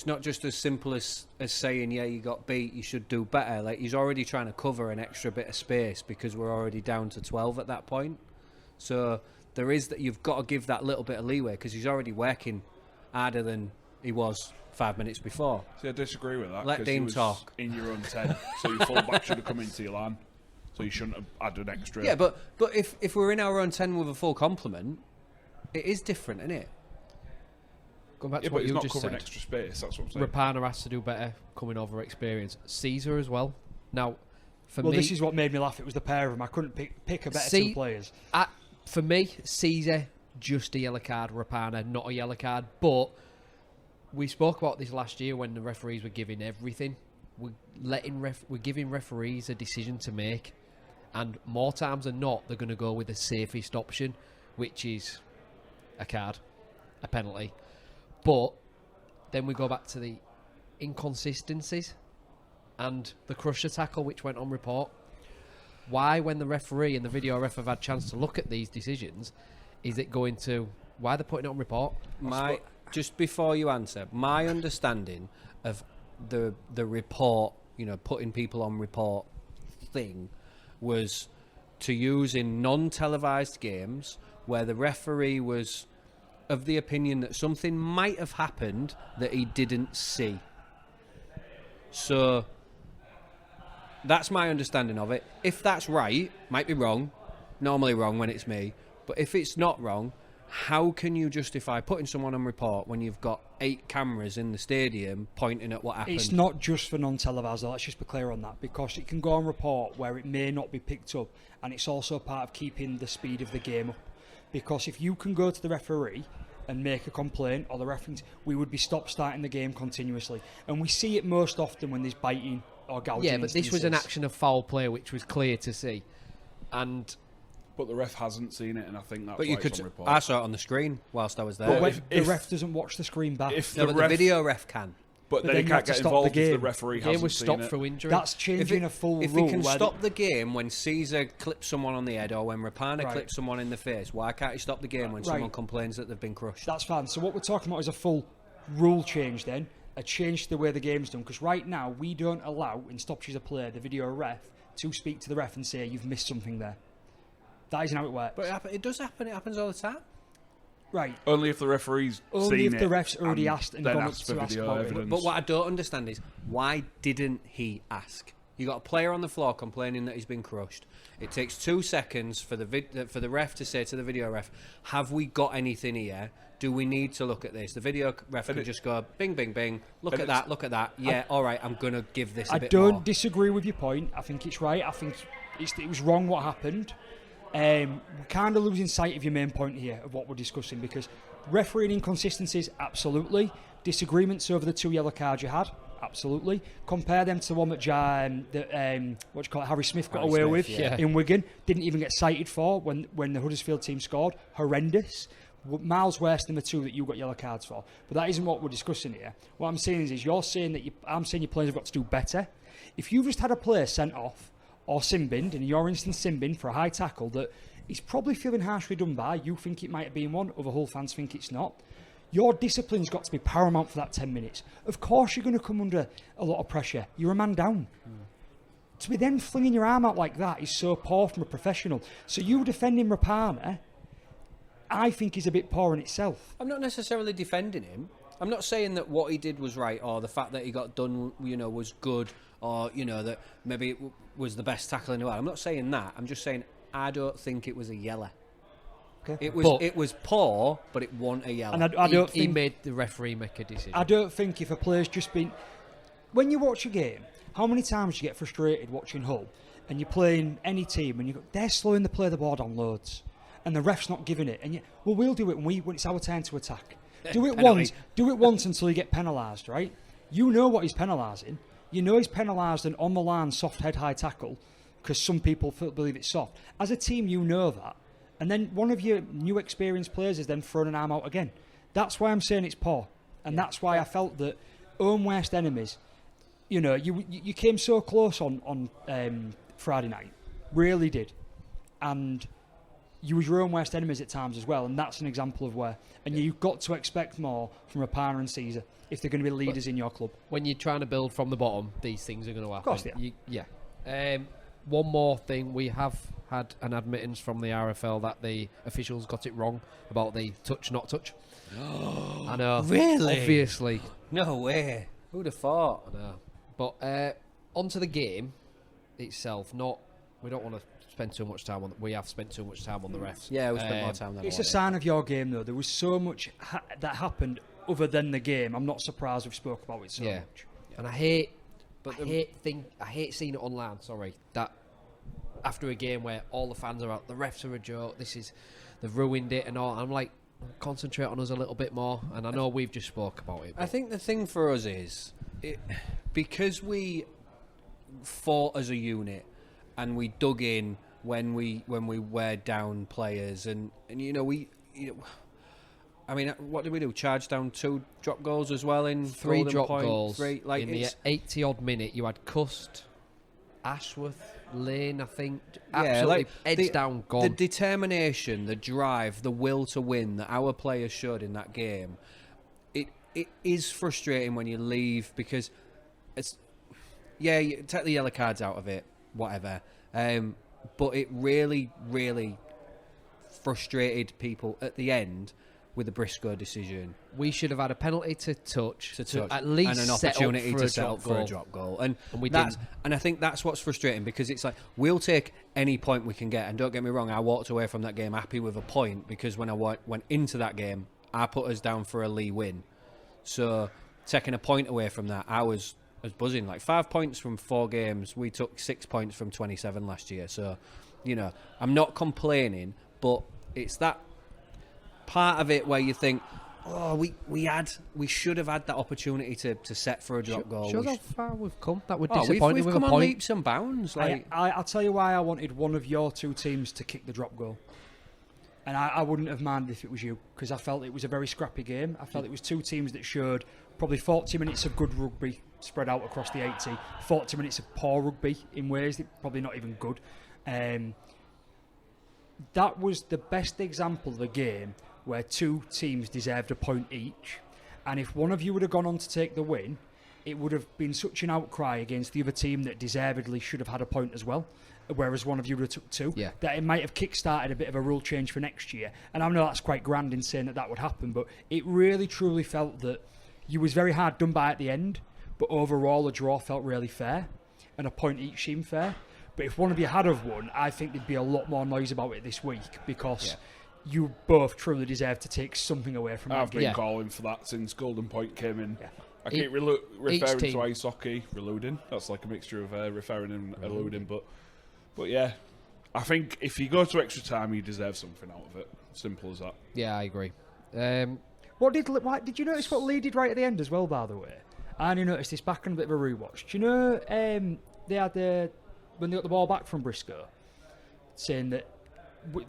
as simple as saying, yeah, you got beat, you should do better. Like, he's already trying to cover an extra bit of space because we're already down to 12 at that point. So there is that, you've got to give that little bit of leeway because he's already working harder than he was 5 minutes before. See, I disagree with that. Let 'cause Dean he was talk. in your own 10, so your fullback should have come into your line. So you shouldn't have added extra. Yeah, but if we're in our own 10 with a full complement, it is different, isn't it? Going back to Yeah, but what he's you not just covering said, extra space. That's what I'm saying. Rapana has to do better coming over experience. Caesar as well. Now, for well, me, this is what made me laugh. It was the pair of them. I couldn't pick a better two players. For me, Caesar, just a yellow card. Rapana, not a yellow card. But we spoke about this last year when the referees were giving everything. We're giving referees a decision to make, and more times than not, they're going to go with the safest option, which is a card, a penalty. But then we go back to the inconsistencies and the crusher tackle, which went on report. Why, when the referee and the video ref have had chance to look at these decisions, is it going to... Why are they putting it on report? Just before you answer, my understanding of the report, putting people on report thing, was to use in non-televised games where the referee was of the opinion that something might have happened that he didn't see. So that's my understanding of it. If that's right, might be wrong, normally wrong when it's me, but if it's not wrong, how can you justify putting someone on report when you've got 8 cameras in the stadium pointing at what happened? It's not just for non-televised, though. Let's just be clear on that, because it can go on report where it may not be picked up, and it's also part of keeping the speed of the game up. Because if you can go to the referee and make a complaint, or the reference, we would be starting the game continuously. And we see it most often when there's biting or gouging. Yeah, but this was an instances. action of foul play, which was clear to see. And But the ref hasn't seen it, and I think that's But why you it's could. on report. I saw it on the screen whilst I was there. But when if- the ref doesn't watch the screen back. If No, the but ref, the video ref can. but But then then he you have can't to get stop the involved if the game. referee the game hasn't was seen stopped it. through injury. That's changing a full If rule. he can where stop the game when Caesar clips someone on the head or when Rapana Right. clips someone in the face, why can't he stop the game when Right. someone complains that they've been crushed? That's fine. So what we're talking about is a full rule change then, a change to the way the game's done. Because right now, we don't allow, in stoppages of play, the video ref to speak to the ref and say, you've missed something there. That isn't how it works. But it does happen. It happens all the time. Right. Only if the referee's Only seen if the it ref's already asked and then gone up asked for to ask video about it. evidence. But what I don't understand is, why didn't he ask? You got a player on the floor complaining that he's been crushed. It takes 2 seconds for the ref to say to the video ref, "Have we got anything here? Do we need to look at this?" The video ref can just go, "Bing, bing, bing. Look and at that. Look at that. Yeah, all right. I'm gonna give this a I bit don't more." disagree with your point. I think it's right. I think it was wrong what happened. We're kind of losing sight of your main point here of what we're discussing, because refereeing inconsistencies, absolutely. Disagreements over the 2 yellow cards you had, absolutely. Compare them to the one that Harry Smith got away with in Wigan. Didn't even get cited for when the Huddersfield team scored. Horrendous. Miles worse than the 2 that you got yellow cards for. But that isn't what we're discussing here. What I'm saying is you're saying that I'm saying your players have got to do better. If you've just had a player sent off or sin-binned, and in your instance sin-binned for a high tackle that he's probably feeling harshly done by, you think it might have been one, other Hull fans think it's not, your discipline's got to be paramount for that 10 minutes. Of course you're going to come under a lot of pressure. You're a man down. To be then flinging your arm out like that is so poor from a professional. So you defending Rapana, I think is a bit poor in itself. I'm not necessarily defending him. I'm not saying that what he did was right, or the fact that he got done, was good, or that maybe it was the best tackle in the world. I'm not saying that. I'm just saying I don't think it was a yellow. Okay. It was poor, but it wasn't a yellow. And I don't he think made the referee make a decision. I don't think if a player's just been... When you watch a game, how many times do you get frustrated watching Hull and you're playing any team and they're slowing the play the ball down loads and the ref's not giving it, and we'll do it when it's our turn to attack. Do it once until you get penalised, right? You know what he's penalising. You know he's penalised an on-the-line soft head high tackle because some people believe it's soft. As a team, you know that. and then one of your new experienced players is then thrown an arm out again. That's why I'm saying it's poor, and that's why I felt that own worst enemies. You know, you came so close on Friday night, really did, and you was your own worst enemies at times as well, and that's an example of where. And you've got to expect more from a Parner and Caesar if they're going to be leaders in your club. When you're trying to build from the bottom, these things are going to happen. Of course they are. One more thing, we have had an admittance from the RFL that the officials got it wrong about the touch, not touch. I know. Really? Obviously. No way. Who'd have thought? I know. But onto the game itself. We don't want to spend too much time on. We have spent too much time on the refs. Yeah, we spent more time than It's I a sign of your game, though. There was so much that happened other than the game. I'm not surprised we've spoke about it so much. And I hate seeing it online. Sorry, that after a game where all the fans are out, the refs are a joke. They've ruined it and all. I'm like, concentrate on us a little bit more. And I know we've just spoke about it. I think the thing for us is because we fought as a unit and we dug in when we wear down players and I mean, what did we do? Charge down 2 drop goals as well in 3 Golden drop Point, goals. 3, like in the 80 odd minute, you had Cust, Ashworth, Lane, I think. Absolutely heads down, gone. The determination, the drive, the will to win that our players showed in that game, it is frustrating when you leave because it's you take the yellow cards out of it, whatever. But it really, really frustrated people at the end with the Briscoe decision. We should have had a penalty to touch. At and least an opportunity to set up for a drop goal. And we didn't. And I think that's what's frustrating because it's like we'll take any point we can get. And don't get me wrong, I walked away from that game happy with a point because when I went into that game, I put us down for a Leigh win. So taking a point away from that, I was buzzing. Like 5 points from 4 games. We took 6 points from 27 last year. So, I'm not complaining, but it's that part of it where you think, we should have had that opportunity to set for a drop goal. Shows how far we've come. That would we've disappoint come with a on point. leaps and bounds. I'll tell you why I wanted one of your 2 teams to kick the drop goal. And I wouldn't have minded if it was you, because I felt it was a very scrappy game. I felt it was 2 teams that showed probably 40 minutes of good rugby spread out across the 80, 40 minutes of poor rugby in ways that probably not even good. That was the best example of a game where 2 teams deserved a point each. And if one of you would have gone on to take the win, it would have been such an outcry against the other team that deservedly should have had a point as well. Whereas one of you would have took 2, that it might have kick-started a bit of a rule change for next year. And I know that's quite grand in saying that would happen, but it really truly felt that you was very hard done by at the end, but overall a draw felt really fair, and a point each seemed fair. But if one of you had have won, I think there'd be a lot more noise about it this week, because you both truly deserve to take something away from that I've game. been calling for that since Golden Point came in. Yeah. I keep referring team. to ice hockey, reluding. That's like a mixture of referring and alluding, but yeah, I think if you go to extra time, you deserve something out of it. Simple as that. Yeah, I agree. Did you notice what Leigh did right at the end as well, by the way? I only noticed this back on a bit of a rewatch. Do you know they had when they got the ball back from Briscoe, saying that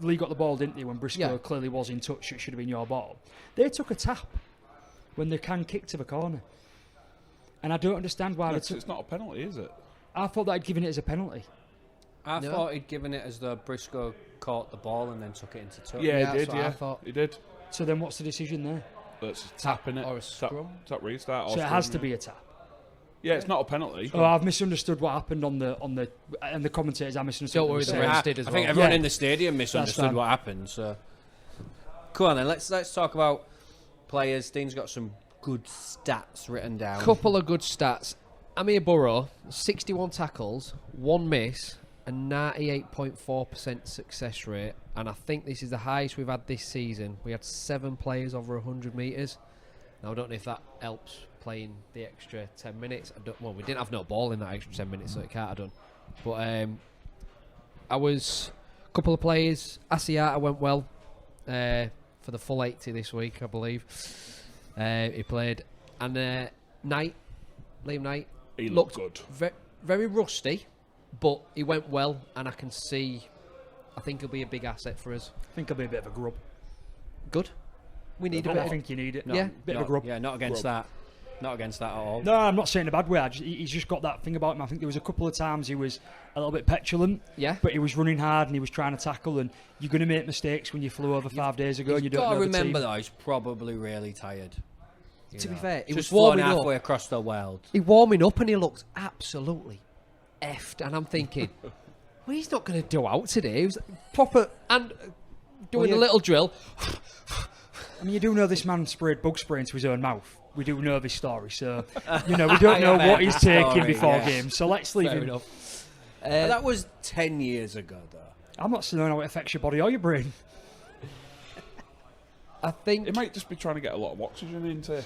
Leigh got the ball, didn't they, when Briscoe clearly was in touch, it should have been your ball. They took a tap when the can kicked to the corner. And I don't understand why It's not a penalty, is it? I thought they'd given it as a penalty. I thought he'd given it as though Briscoe caught the ball and then took it into touch. Yeah, he that's did, what I thought. He did. So then what's the decision there? That's tapping it. Or a scrum. Tap restart. So it has to be a tap. Yeah, it's not a penalty. Oh, I've misunderstood what happened on the commentators. I misunderstood. Don't what worry, they the said. refs did as I well. think everyone Yeah. in the stadium misunderstood fine. what happened. So, cool on then. Let's talk about players. Dean's got some good stats written down. Couple of good stats. Amir Burrow, 61 tackles, 1 miss, and 98.4% success rate. And I think this is the highest we've had this season. We had 7 players over 100 metres. Now, I don't know if that helps playing the extra 10 minutes. We didn't have no ball in that extra 10 minutes, so it can't have done. But a couple of players. Asiata went well for the full 80 this week, I believe. He played. And Liam Knight, He looked good. very rusty, but he went well, and I can see I think he'll be a big asset for us. I think he'll be a bit of a grub. Good. We need a I bit. think you need it. No, Yeah. Bit of a grub. Yeah, not against that. Not against that at all. No, I'm not saying in a bad way. He's just got that thing about him. I think there was a couple of times he was a little bit petulant, Yeah. but he was running hard and he was trying to tackle. And you're going to make mistakes when you flew over 5 days ago. You've You don't got to know the remember team. though, he's probably really tired. To be fair, he just was warming flown up. halfway across the world. He warming up and he looked absolutely effed. And I'm thinking, well, he's not going to do out today. He was proper and doing yeah. a little drill. I mean, you do know this man sprayed bug spray into his own mouth. We do know this story, so we don't know what he's taking Story, before yeah. games. So let's leave Fair him. enough. That was 10 years ago, though. I'm not saying how it affects your body or your brain. I think It might just be trying to get a lot of oxygen into.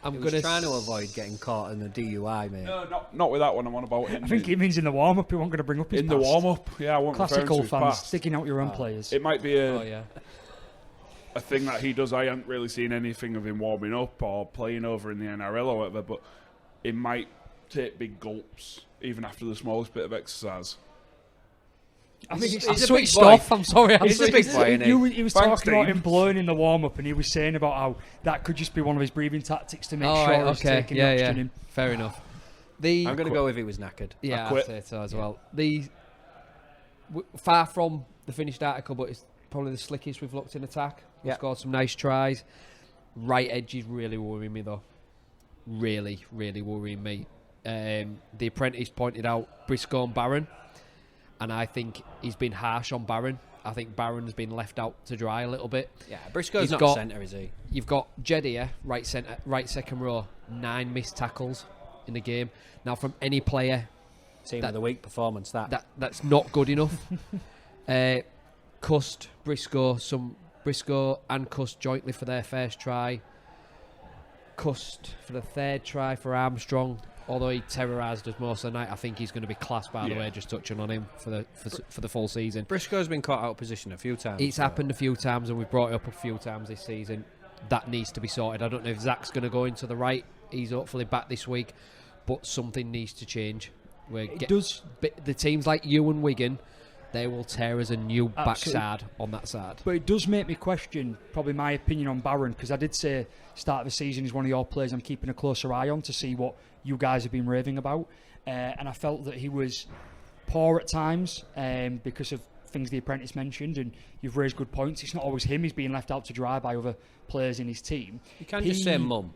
I'm He going was trying to avoid getting caught in the DUI, mate. No, not with that one. I'm on about it. I think it means in the warm up he wasn't going to bring up his in the past. warm up. Yeah, I won't refer Classic to old his fans past. sticking out your own players. It might be a Oh yeah. a thing that he does. I haven't really seen anything of him warming up or playing over in the NRL or whatever, but it might take big gulps even after the smallest bit of exercise. I think it's I He's a switched big boy. off. I'm sorry. He's a big boy, isn't he? He was Thanks, talking about Dean. him blowing in the warm up, and he was saying about how that could just be one of his breathing tactics to make All sure right, he's okay. taking Yeah, the yeah. oxygen in. Fair enough. The I'm going to go if he was knackered. yeah, I I'd quit. say so as well. The far from the finished article, but it's probably the slickest we've looked in attack. We've Yeah. scored some nice tries. Right edge is really worrying me though. Really, really worrying me. The apprentice pointed out Briscoe and Barron, and I think he's been harsh on Barron. I think Barron's been left out to dry a little bit. Yeah, Briscoe's He's not got- centre, is he? You've got Jed here, right centre, right second row, 9 missed tackles in the game. Now, from any player, Team That- of the week performance, that's not good enough. Cust, Briscoe and Cust jointly for their first try. Cust for the third try for Armstrong. Although he terrorised us most of the night, I think he's going to be class. By the Yeah. way, just touching on him for the full season. Briscoe's been caught out of position a few times. It's so- happened a few times, and we've brought it up a few times this season. That needs to be sorted. I don't know if Zach's going to go into the right. He's hopefully back this week, but something needs to change. It does, The teams like you and Wigan, they will tear us a new Absolutely. backside on that side. but it does make me question probably my opinion on Barron, because I did say start of the season is one of your players I'm keeping a closer eye on to see what you guys have been raving about, and I felt that he was poor at times because of things the apprentice mentioned, and you've raised good points. It's not always him; he's being left out to dry by other players in his team. You can just say mum.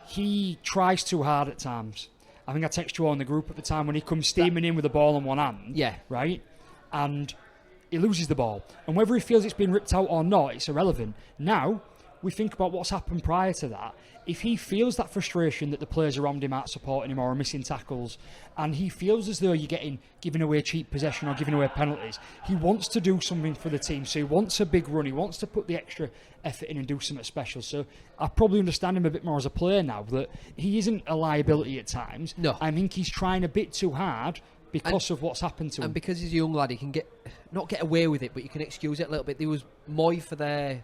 He tries too hard at times. I think I texted you all in the group at the time when he comes steaming in with the ball in one hand. Yeah. Right? And he loses the ball. And whether he feels it's been ripped out or not, it's irrelevant. Now, we think about what's happened prior to that. If he feels that frustration that the players around him aren't supporting him or are missing tackles, and he feels as though you're giving away cheap possession or giving away penalties, he wants to do something for the team. So he wants a big run. He wants to put the extra effort in and do something special. So I probably understand him a bit more as a player now, that he isn't a liability at times. No. I think he's trying a bit too hard because of what's happened to him. And because he's a young lad, he can not get away with it, but you can excuse it a little bit. There was Moy for their...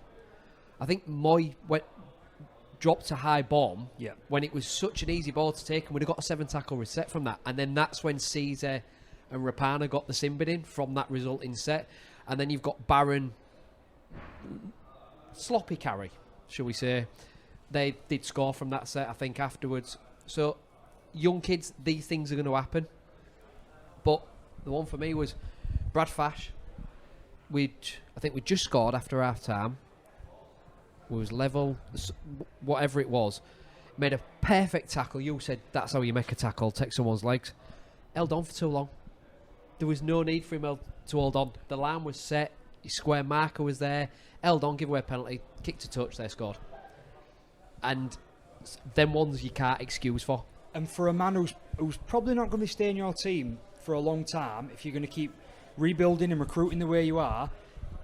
I think Moy dropped a high bomb Yeah. when it was such an easy ball to take, and we'd have got a 7-tackle reset from that. And then that's when Caesar and Rapana got the sin bin in from that resulting set. And then you've got Barron, sloppy carry, shall we say. They did score from that set, I think, afterwards. So, young kids, these things are going to happen. But the one for me was Brad Fash. I think we just scored after half time. We was level, whatever it was. Made a perfect tackle. You said that's how you make a tackle, take someone's legs. Held on for too long. There was no need for him to hold on. The line was set. His square marker was there. Held on, give away a penalty, kicked a touch, they scored. And them ones you can't excuse for. And for a man who's probably not going to stay in your team for a long time, if you're going to keep rebuilding and recruiting the way you are,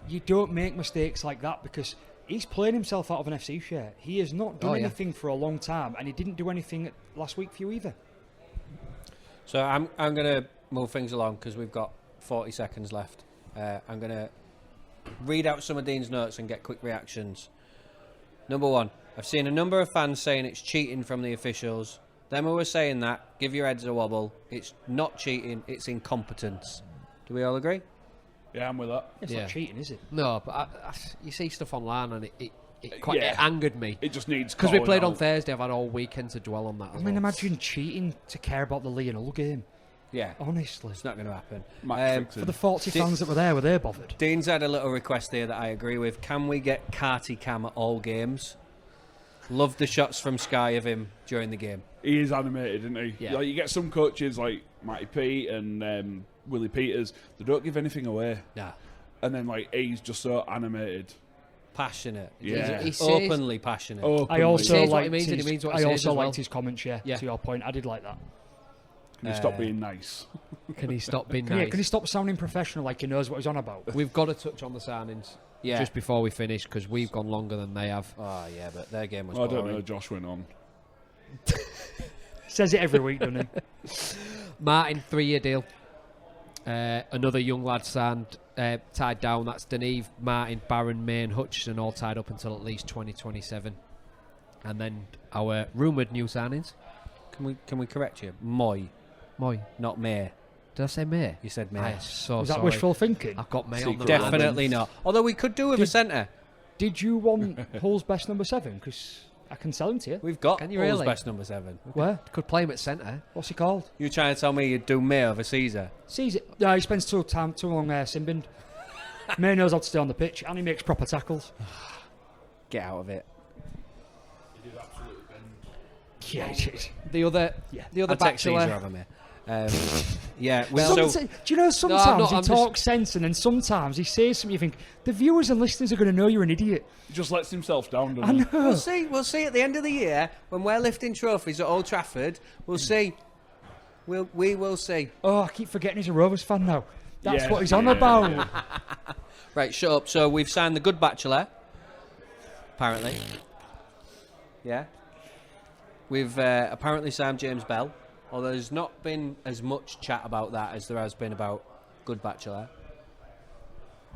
you don't make mistakes like that, because he's playing himself out of an FC shirt. He has not done anything for a long time, and he didn't do anything last week for you either. So I'm going to move things along because we've got 40 seconds left. I'm going to read out some of Dean's notes and get quick reactions. Number one, I've seen a number of fans saying it's cheating from the officials Them who are saying that, give your heads a wobble. It's not cheating, it's incompetence. Do we all agree? Yeah, I'm with that. It's Yeah. not cheating, is it? No, but you see stuff online and it Yeah. angered me. It just needs Because we calling played on out. Thursday, I've had all weekend to dwell on that as I mean, well. imagine cheating to care about the Leigh and Hull game. Yeah. Honestly. It's not going to happen. Match Um, fixing. For the 40 fans that were they bothered? Dean's had a little request here that I agree with. Can we get Carty Cam at all games? Love the shots from Sky of him during the game. He is animated, isn't he? Yeah. Like, you get some coaches like Matty Pete and Willie Peters, they don't give anything away. Nah. And then like he's just so animated. Passionate. Yeah. He says- Openly passionate. Openly. I also says what he liked means and he his, means what he I says also as well. liked his comments, yeah, Yeah. to your point. I did like that. Can you stop being nice? Can he stop being Yeah, nice? can he stop sounding professional like he knows what he's on about? We've got to touch on the signings Yeah. just before we finish because we've gone longer than they have. Oh, yeah, but their game was I don't boring. know. Josh went on. Says it every week, doesn't he? Martin, 3-year deal. Another young lad signed, tied down. That's Deneve, Martin, Barron, Main, Hutchison, all tied up until at least 2027. And then our rumoured new signings. Can we correct you? Moy, Moy. not May. Did I say May? You said May. I am so Was that sorry. wishful thinking? I've got May on the Definitely not. Although we could do with a centre. Did you want Hull's best number 7? Because I can sell him to you. We've got Can you Hull's really? best number 7. Where? Could play him at centre. What's he called? You trying to tell me you'd do May over Caesar? Sees it. No, he spends too long Simbin. May knows how to stay on the pitch and he makes proper tackles. Get out of it. Yeah, he did. The other I'd take Caesar bachelor. over May. Yeah, we Do so you know sometimes I'm he talks sense and then sometimes he says something you think the viewers and listeners are going to know you're an idiot. He just lets himself down, I doesn't he? know. we'll see at the end of the year when we're lifting trophies at Old Trafford. We'll see. We will see. Oh, I keep forgetting he's a Rovers fan now. That's Yeah. what he's on about. Right, shut up. So we've signed the Good Bachelor. Apparently. Yeah. We've apparently signed James Bell. Although there's not been as much chat about that as there has been about Good Bachelor.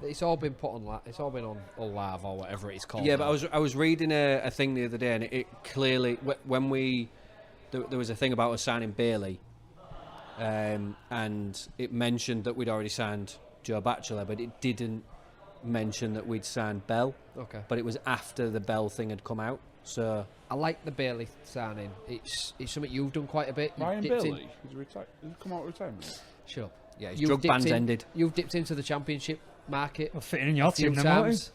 It's all been put on. It's all been on live or whatever it's called. Yeah, but now. I was reading a thing the other day, and it clearly when there was a thing about us signing Bailey, and it mentioned that we'd already signed Joe Bachelor, but it didn't mention that we'd signed Bell. Okay. But it was after the Bell thing had come out. So I like the Bailey signing. It's something you've done quite a bit. You've Ryan dipped Bailey, he's retired. He's come out of retirement. Shut up. yeah, his You've drug dipped ban's in- ended. You've dipped into the championship market Well, fitting in your a few team then, won't he? times,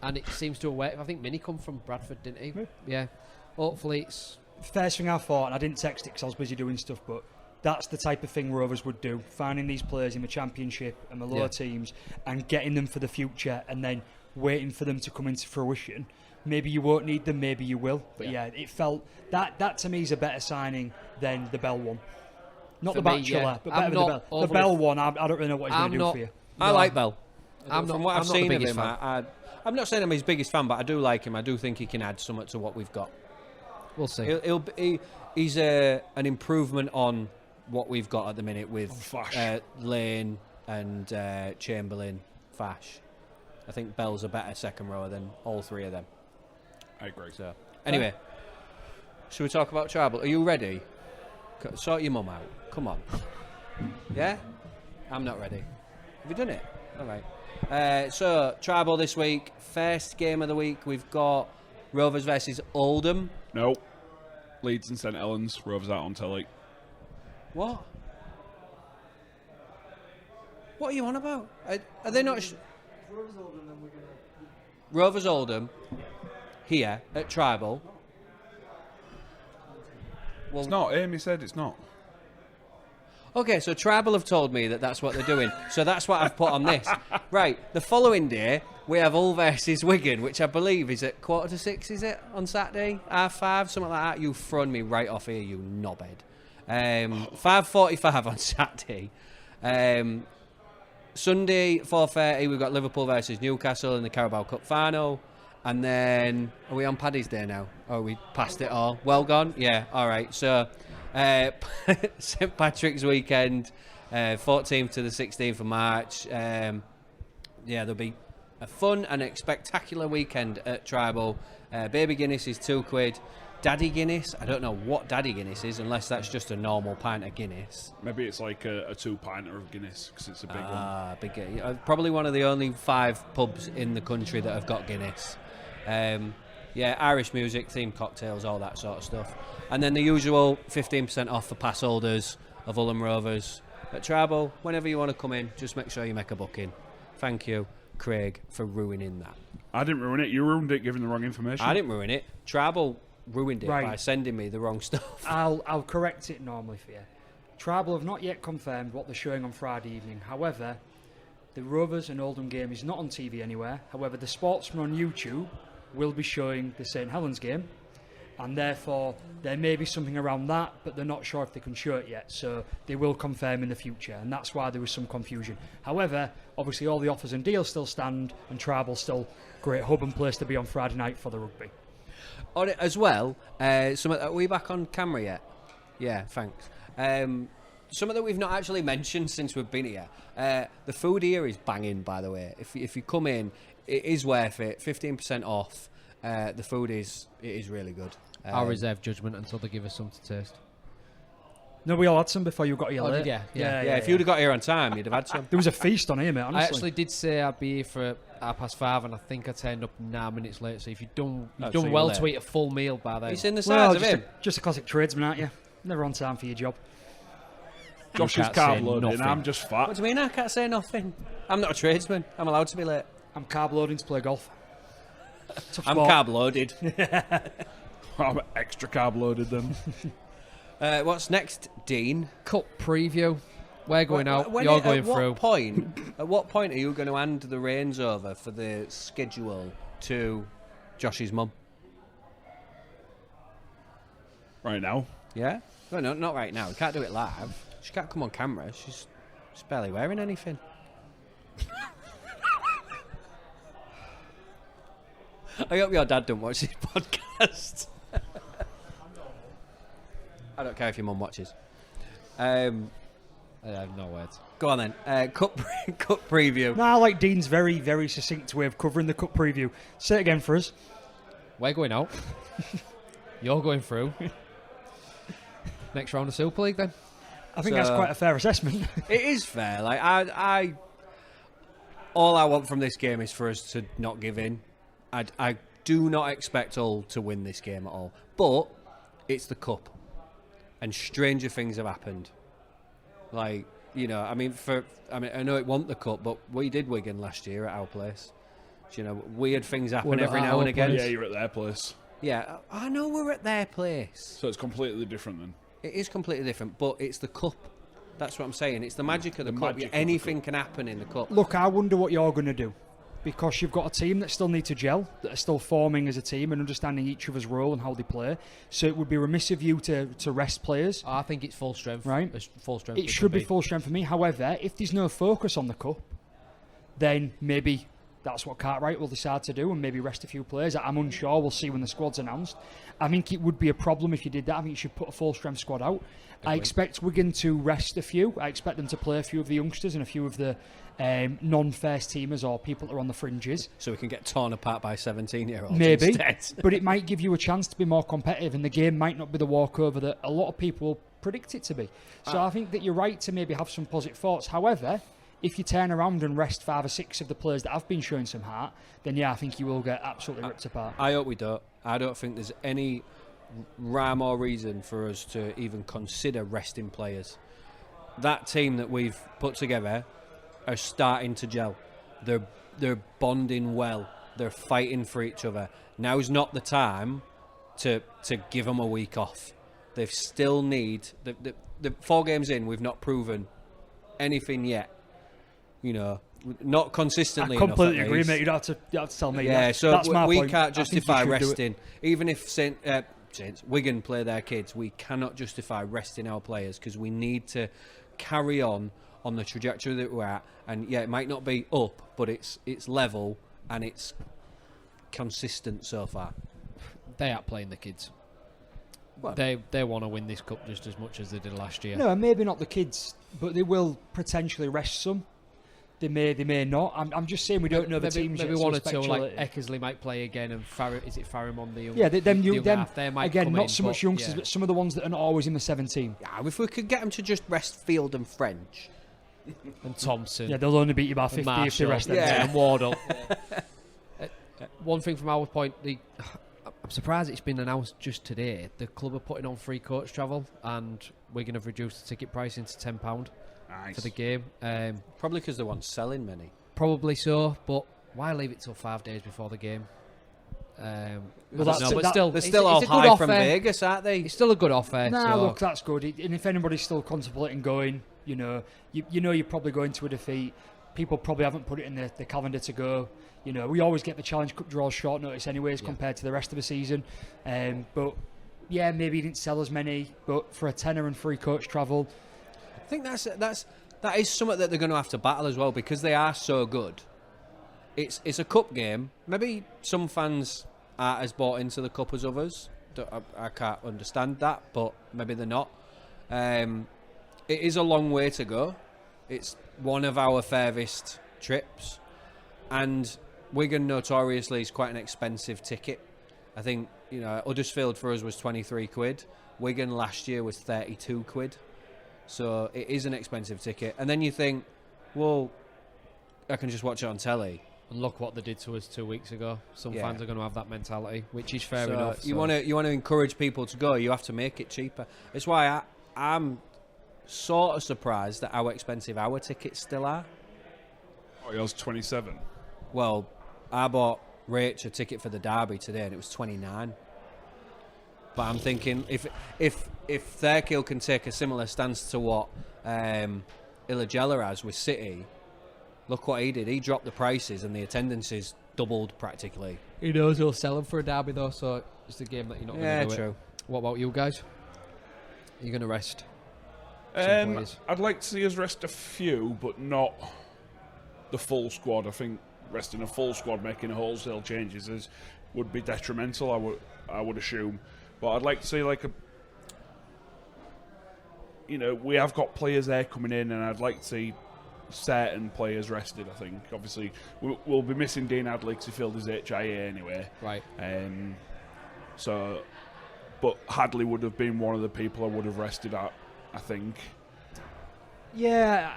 and it seems to have worked. I think Minnie come from Bradford, didn't he? Yeah. Hopefully it's First thing I thought, and I didn't text it because I was busy doing stuff, but that's the type of thing Rovers would do. Finding these players in the Championship and the lower Yeah. teams and getting them for the future and then waiting for them to come into fruition. Maybe you won't need them, maybe you will. But yeah, it felt... That to me is a better signing than the Bell one. Not For the me, Bachelor, yeah. but I'm better than the not Bell. The overly- Bell one, I don't really know what he's going I'm to do not- for you. I like Bell. I'm From not- what I'm I've not the seen of biggest him, fan. I'm not saying I'm his biggest fan, but I do like him. I do think he can add something to what we've got. we'll see. He's an improvement on what we've got at the minute with Fash. Lane and Chamberlain, Fash. I think Bell's a better second rower than all three of them. I agree. So anyway, should we talk about Tribal? Are you ready? Sort your mum out. Come on. Yeah? I'm not ready. Have you done it? All right. So Tribal this week. First game of the week. We've got Rovers versus Oldham. No. Leeds and St Helens. Rovers out on telly. What? What are you on about? Are they not... Rovers Oldham here at Tribal. Well, It's not. Amy said it's not. okay, so Tribal have told me that that's what they're doing. So that's what I've put on this. Right, the following day, we have Hull versus Wigan, which I believe is at 5:45, is it, on Saturday? 5:30, something like that. You've thrown me right off here, you knobhead. 5:45 on Saturday. Sunday, 4:30, we've got Liverpool versus Newcastle in the Carabao Cup final. And then, are we on Paddy's Day now? Oh, we passed it all. Well gone? Yeah, all right. So, St Patrick's weekend, 14th to the 16th of March. Yeah, there'll be a fun and a spectacular weekend at Tribal. Baby Guinness is £2. Daddy Guinness, I don't know what Daddy Guinness is unless that's just a normal pint of Guinness. Maybe it's like a 2-pinter of Guinness because it's a big one. Big, probably one of the only 5 pubs in the country that have got Guinness. Irish music, themed cocktails, all that sort of stuff. And then the usual 15% off for pass holders of Ullam Rovers at Tribal. Whenever you want to come in, just make sure you make a booking. Thank you, Craig, for ruining that. I didn't ruin it. You ruined it giving the wrong information. I didn't ruin it. Tribal ruined it Right. by sending me the wrong stuff. I'll correct it normally for you. Tribal have not yet confirmed what they're showing on Friday evening. However, the Rovers and Oldham game is not on TV anywhere. However, the Sportsman on YouTube will be showing the St Helens game, and therefore there may be something around that, but they're not sure if they can show it yet, so they will confirm in the future, and that's why there was some confusion. However, obviously all the offers and deals still stand, and Tribal's still a great hub and place to be on Friday night for the rugby. On it as well, are we back on camera yet? Yeah, thanks. Something that we've not actually mentioned since we've been here. The food here is banging, by the way. If you come in, it is worth it. 15% off. The food is really good. I'll reserve judgment until they give us some to taste. No, we all had some before you got here Oh, late. did ya? Yeah, Yeah. if you'd have got here on time, you'd have had some. There was a feast on here, mate, honestly. I actually did say I'd be here for 5:30, and I think I turned up 9 minutes late. So if you've done so you're well late. to eat a full meal by then. He's in the well, sides of him. just a classic tradesman, aren't you? Never on time for your job. Josh is can't say carb loading. nothing. I'm just fat. What do you mean I can't say nothing? I'm not a tradesman. I'm allowed to be late. I'm carb loading to play golf. Tough I'm sport. carb loaded. I'm extra carb loaded then. What's next, Dean? Cup preview. We're going out. When You're at going what through. At what point are you going to hand the reins over for the schedule to Josh's mum? Right now. Yeah? No, not right now. We can't do it live. She can't come on camera. She's barely wearing anything. I hope your dad don't watch this podcast. I don't care if your mum watches. I have no words. Go on then. Cup preview. No, I like Dean's very, very succinct way of covering the cup preview. Say it again for us. We're going out. You're going through. Next round of Super League then. I think that's quite a fair assessment. It is fair. Like I all I want from this game is for us to not give in. I do not expect Hull to win this game at all. But it's the cup, and stranger things have happened. Like, you know, I know it wasn't the cup, but we did Wigan last year at our place. You know, weird things happen Well, every at now our and again. place. Yeah, you're at their place. Yeah, I know we're at their place. So it's completely different then. It is completely different, but it's the cup. That's what I'm saying. It's the magic of the, The cup. magic of the Anything can happen in the cup. Look, I wonder what you're going to do. Because you've got a team that still need to gel, that are still forming as a team and understanding each other's role and how they play. So it would be remiss of you to rest players. I think it's full strength. Right. It's full strength. It should be full strength for me. However, if there's no focus on the cup, then maybe that's what Cartwright will decide to do and maybe rest a few players. I'm unsure. We'll see when the squad's announced. I think it would be a problem if you did that. I think you should put a full strength squad out. I expect Wigan to rest a few. I expect them to play a few of the youngsters and a few of the non-first teamers or people that are on the fringes. So we can get torn apart by 17-year-olds Maybe, instead. but it might give you a chance to be more competitive, and the game might not be the walkover that a lot of people predict it to be. So I think that you're right to maybe have some positive thoughts. However, if you turn around and rest 5 or 6 of the players that have been showing some heart, then yeah, I think you will get absolutely ripped apart. I hope we don't. I don't think there's any rhyme or reason for us to even consider resting players. That team that we've put together are starting to gel. They're bonding well. They're fighting for each other. Now's not the time to give them a week off. They still need the 4 games in. We've not proven anything yet. You know, not consistently. I completely enough, at agree, least. mate. You don't have to tell me. Yeah, that. so That's my we point. can't I think you justify should do it. resting. Even if Wigan play their kids, we cannot justify resting our players because we need to carry on the trajectory that we're at. And yeah, it might not be up, but it's level and it's consistent so far. They are playing the kids. Well, They want to win this cup just as much as they did last year. No, maybe not the kids, but they will potentially rest some. They may not. I'm just saying we don't know the teams maybe yet. one so or two, like speculative. Eckersley might play again, and is it Farham on the young? Yeah, them half, they might again, come not in, so much but, youngsters, yeah. but some of the ones that are not always in the 17. Yeah, if we could get them to just rest Field and French. And Thompson. Yeah, they'll only beat you by 50 if they Marshall, rest them. Yeah. and Wardle. One thing from our point, I'm surprised it's been announced just today. The club are putting on free coach travel, and we're going to reduce the ticket pricing to £10 Nice. for the game. Probably because they weren't selling many. Probably so, but why leave it till 5 days before the game? Well, I don't know, but still, They're it's- still it's all a good high from offer. Vegas, aren't they? It's still a good offer. Nah, so look, that's good. And if anybody's still contemplating going, you know you're probably going to a defeat. People probably haven't put it in the calendar to go. You know, we always get the Challenge Cup draws short notice anyways compared to the rest of the season. But yeah, maybe he didn't sell as many, but for a tenner and free coach travel, I think that is something that they're going to have to battle as well because they are so good. It's a cup game. Maybe some fans aren't as bought into the cup as others. I can't understand that, but maybe they're not. It is a long way to go. It's one of our furthest trips, and Wigan notoriously is quite an expensive ticket. I think Huddersfield for us was 23 quid. Wigan last year was 32 quid. So it is an expensive ticket. And then you think, well, I can just watch it on telly. And look what they did to us 2 weeks ago. Some Yeah. fans are going to have that mentality, which is fair So enough. You want to encourage people to go. You have to make it cheaper. It's why I'm sort of surprised at how expensive our tickets still are. Oh, yours 27. Well, I bought Rach a ticket for the derby today, and it was 29. But I'm thinking if Thurkill can take a similar stance to what Ilagella has with City, look what he did. He dropped the prices, and the attendances doubled practically. He knows he'll sell them for a derby though, so it's the game that you're not going to do true. it. What about you guys? Are you going to rest? Some players. I'd like to see us rest a few, but not the full squad. I think resting a full squad, making wholesale changes would be detrimental. I would assume, but I'd like to see we have got players there coming in, and I'd like to see certain players rested. I think obviously we'll be missing Dean Hadley because he filled his HIA anyway. Right. But Hadley would have been one of the people I would have rested at, I think. yeah,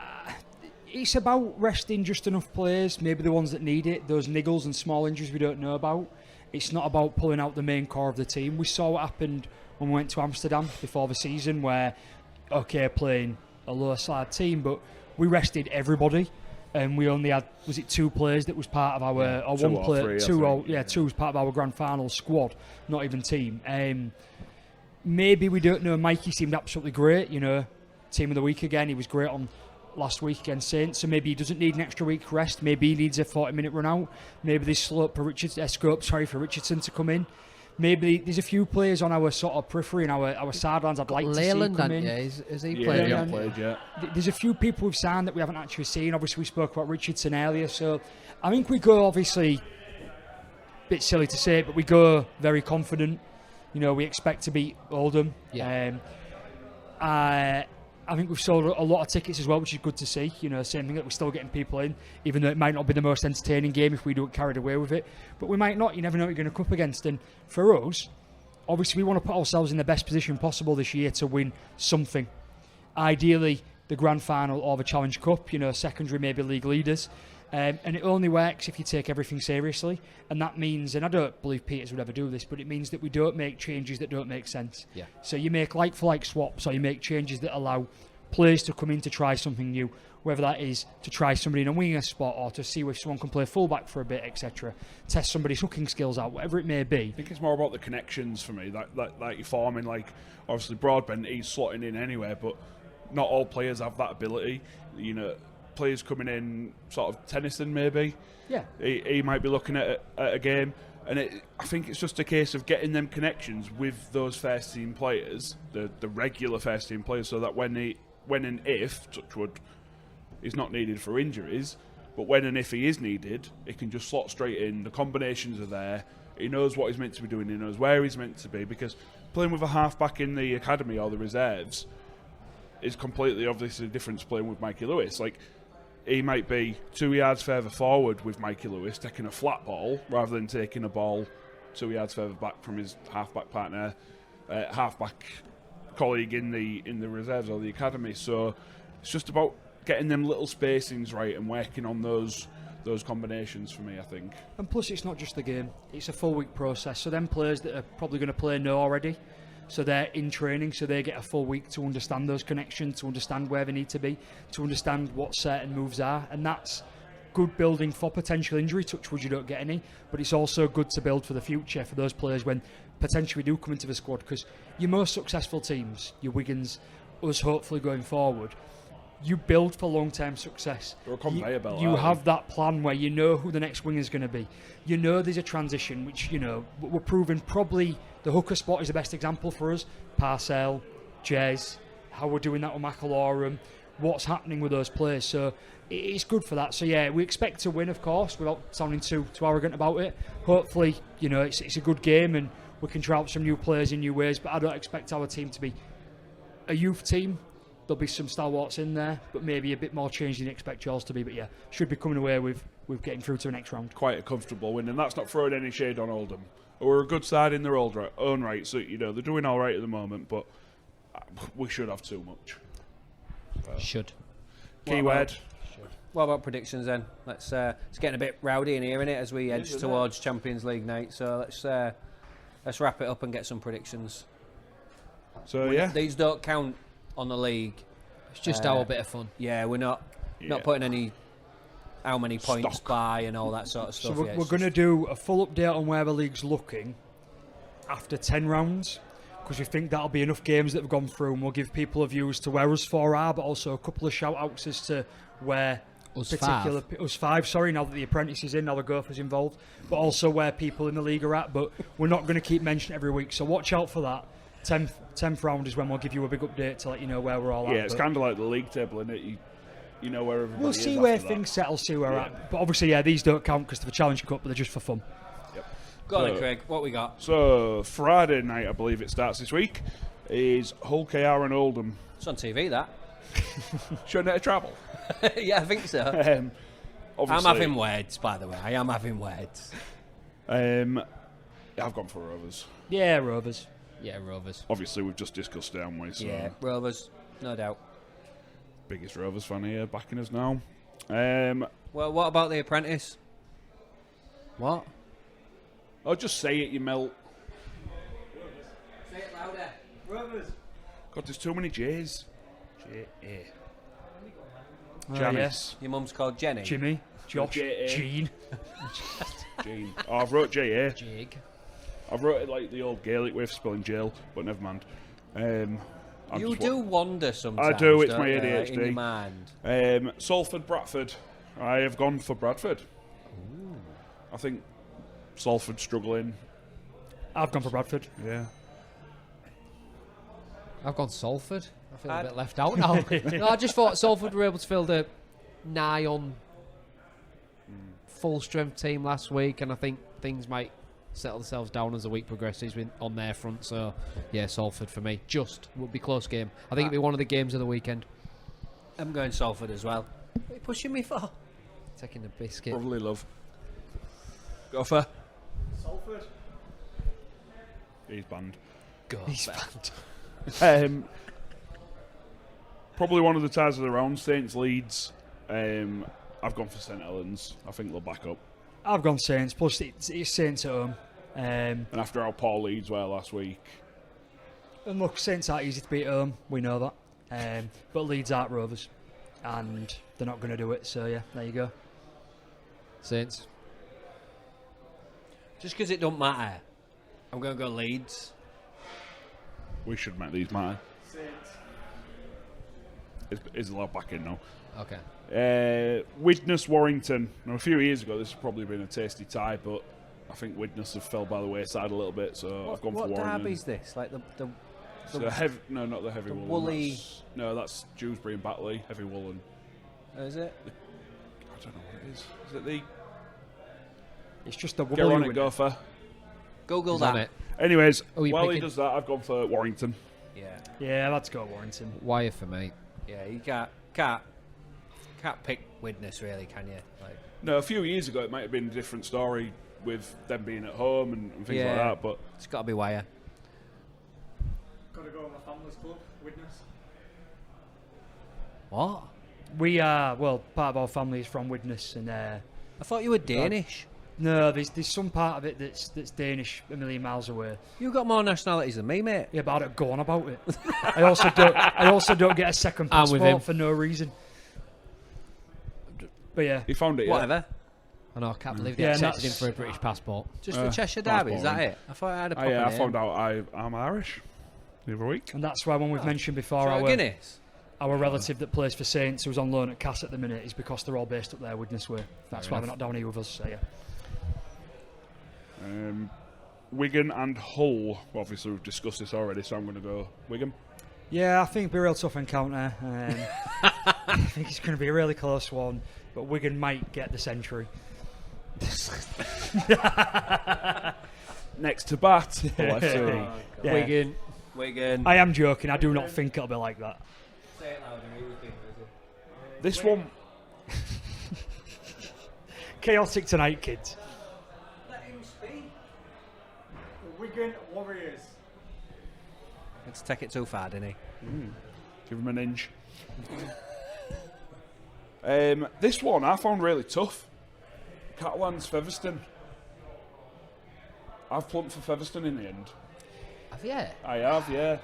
it's about resting just enough players, maybe the ones that need it, those niggles and small injuries we don't know about. It's not about pulling out the main core of the team. We saw what happened when we went to Amsterdam before the season, where playing a lower slide team, but we rested everybody, and we only had, was it 2 players that was part of our, or two one or player, three, I 2 think, or, yeah, 2 was part of our grand final squad, not even team. Maybe we don't know. Mikey seemed absolutely great, team of the week again. He was great on last week against Saints, so maybe he doesn't need an extra week rest. Maybe he needs a 40-minute run out. Maybe there's scope for Richardson to come in. Maybe there's a few players on our sort of periphery and our sidelines I'd like to see Leyland, come in. has he Yeah, played? he yeah. hasn't played yet. There's a few people we've signed that we haven't actually seen. Obviously, we spoke about Richardson earlier, so I think we go, obviously, a bit silly to say it, but we go very confident. We expect to beat Oldham. Yeah. I think we've sold a lot of tickets as well, which is good to see. Same thing that we're still getting people in, even though it might not be the most entertaining game if we don't get carried away with it. But we might not. You never know what you're going to come up against. And for us, obviously, we want to put ourselves in the best position possible this year to win something. Ideally, the grand final or the Challenge Cup. Secondary, maybe league leaders. And it only works if you take everything seriously. And that means, and I don't believe Peters would ever do this, but it means that we don't make changes that don't make sense. Yeah. So you make like-for-like swaps, or you make changes that allow players to come in to try something new, whether that is to try somebody in a winger spot or to see if someone can play fullback for a bit, etc. Test somebody's hooking skills out, whatever it may be. I think it's more about the connections for me, like you're forming. Obviously Broadbent, he's slotting in anywhere, but not all players have that ability. Players coming in, sort of Tennyson maybe. Yeah. He might be looking at a game, and I think it's just a case of getting them connections with those first team players, the regular first team players, so that when and if, touch wood, he's not needed for injuries, but when and if he is needed, he can just slot straight in. The combinations are there. He knows what he's meant to be doing. He knows where he's meant to be, because playing with a half-back in the academy or the reserves is completely obviously different to playing with Mikey Lewis. he might be 2 yards further forward with Mikey Lewis taking a flat ball rather than taking a ball 2 yards further back from his halfback partner, halfback colleague in the reserves or the academy. So it's just about getting them little spacings right and working on those combinations for me, I think. And plus, it's not just the game; it's a full week process. So them players that are probably going to play know already, so they're in training, so they get a full week to understand those connections, to understand where they need to be, to understand what certain moves are, and that's good building for potential injury. Touch wood, you don't get any, but it's also good to build for the future for those players when potentially do come into the squad, because your most successful teams, your Wigans, us hopefully going forward, you build for long-term success. Or a conveyor belt. You have that plan where you know who the next winger is going to be. You know there's a transition, which, you know, we're proving probably the hooker spot is the best example for us. Parcell, Jez, how we're doing that with McAlorum, what's happening with those players. So it's good for that. So yeah, we expect to win, of course, without sounding too arrogant about it. Hopefully, you know, it's a good game and we can try out some new players in new ways, but I don't expect our team to be a youth team. There'll be some stalwarts in there, but maybe a bit more change than you expect yours to be. But yeah, should be coming away with getting through to the next round. Quite a comfortable win, and that's not throwing any shade on Oldham. We're a good side in their own right, so you know they're doing all right at the moment, but we should have too much. Should. Keyword. What about predictions then? It's getting a bit rowdy in here, innit, as we edge towards Champions League night. So let's wrap it up and get some predictions. So yeah, These don't count on the league. It's just our bit of fun. Yeah, we're not putting any how many points Stock. by and all that sort of stuff. So we're going to do a full update on where the league's looking after 10 rounds, because we think that'll be enough games that have gone through, and we'll give people a view as to where us four are, but also a couple of shout outs as to where Us five, sorry, now that the apprentice is in, now the Gopher's involved, but also where people in the league are at. But we're not going to keep mentioning every week, so watch out for that. 10th round is when we'll give you a big update to let you know where we're all at. Yeah, it's kind of like the league table, isn't it? You know where everybody We'll is see where after that. things settle, see where we're at. But obviously, yeah, these don't count because they're a Challenge Cup, but they're just for fun. Go on, So- then, Craig. What we got? So Friday night, I believe it starts this week, is Hull KR and Oldham. It's on TV, that. Showing it a travel. Yeah, I think so. I'm I'm having words, by the way. I am having words. I've gone for Rovers. Yeah, Rovers. Yeah, Rovers. Obviously, we've just discussed it, haven't we? So Yeah, Rovers, no doubt. biggest Rovers fan here, backing us now. Well, what about The Apprentice? What? I'll just say it, you melt. Say it louder. Rovers. God, there's too many J's. J-A. Oh, Janice. Your mum's called Jenny. Jimmy, Josh, J-A. Gene. Jean. Oh, I've wrote J-A. Jig. I've wrote it like the old Gaelic way of spelling jail, but never mind. You do wander sometimes. I do, it's don't my you, ADHD. in your mind. Salford, Bradford. I have gone for Bradford. I think Salford struggling. I've gone for Bradford. Yeah. I've gone Salford. I feel a bit left out now. No, I just thought Salford were able to field a nigh on full strength team last week, and I think things might settle themselves down as the week progresses on their front. So yeah, Salford for me. Would be close game. I think it'd be one of the games of the weekend. I'm going Salford as well. What are you pushing me for? Taking the biscuit. Probably love. Go for. Salford. He's banned. He's banned. Probably one of the ties of the round, Saints Leeds. I've gone for St Helens. I think they'll back up. I've gone Saints, plus it's Saints at home. And after how poor Leeds were last week. And look, Saints aren't easy to beat at home, we know that. But Leeds aren't Rovers, and they're not going to do it, so yeah, there you go. Saints. Just because it don't matter, I'm going to go Leeds. We should make these matter. Saints. Is allowed back in now. Okay. Widnes Warrington. Now, a few years ago, this has probably been a tasty tie, but I think Widnes have fell by the wayside a little bit, so I've gone for What Warrington. derby's this? Like the So no, not the heavy the woolen. woolly- That's Dewsbury and Batley, heavy woolen. is it? I don't know what it is. Is it the It's just the Get on wobbly it, win. Gopher? Google He's that. on it. Anyways, Oh, you're while he picking- does that, I've gone for Warrington. Yeah, Yeah, let's go Warrington. Wire for me. yeah. You can't can't pick Widnes really, can you? Like, No, a few years ago it might have been a different story with them being at home and things like that. But it's got to be Wire. Gotta go on my family's club, Widnes. What? We are, well, part of our family is from Widnes, and I thought you were Danish. no, there's some part of it that's Danish, a million miles away. You've got more nationalities than me, mate. Yeah, but I don't go on about it. I also don't get a second I'm with him. passport for no reason. But yeah, he found it. Yeah. Whatever. I know, I can't believe they Yeah, and accepted him that's- for a British passport. Just the Cheshire that's Derby, is that boring. it? I thought I had a Oh, proper yeah, I name. found out I'm Irish the other week. and that's why when we've mentioned before Shot of our Guinness. relative that plays for Saints who's on loan at Cass at the minute is because they're all based up there, Widnes way. That's Fair why enough. they're not down here with us. So yeah. Wigan and Hull. Obviously, we've discussed this already, so I'm going to go Wigan. Yeah, I think it'll be a real tough encounter. I think it's going to be a really close one, but Wigan might get the century. Next to bat, Hull FC. Yeah. Wigan. I am joking. I do not think it'll be like that. Say it louder. He was being This one, Chaotic tonight, kids. Let him speak. The Wigan Warriors. Let's take it too far, didn't he? give him an inch. This one I found really tough. Catalans Featherstone. I've plumped for Featherstone in the end. Have you? I have, yeah.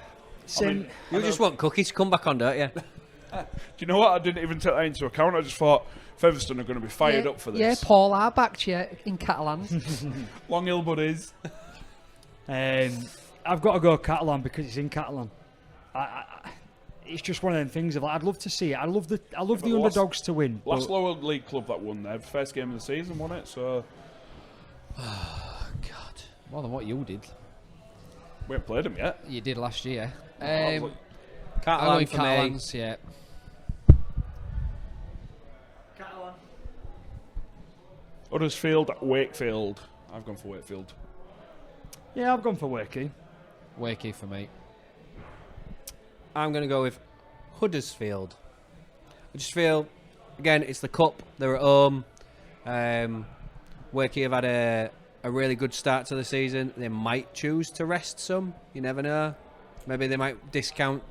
Same. You just want cookies to come back on, don't you? Do you know what? I didn't even take that into account. I just thought Featherstone are going to be fired up for this. Yeah, Paul are back to you in Catalans. Long Hill buddies. I've got to go Catalan because it's in Catalan. It's just one of them things of like, I'd love to see it. I love the but the underdogs to win. Last but- lower league club that won there. First game of the season, won it? So God. More than what you did. we haven't played them yet. You did last year. Oh, look. I'm Catalan going for me. Catalans, yeah. Catalan. Huddersfield, Wakefield. I've gone for Wakefield. Yeah, I've gone for Wakey. Wakey for me. I'm going to go with Huddersfield. I just feel, again, it's the cup. They're at home. Wakey have had a really good start to the season. They might choose to rest some. You never know. Maybe they might discount.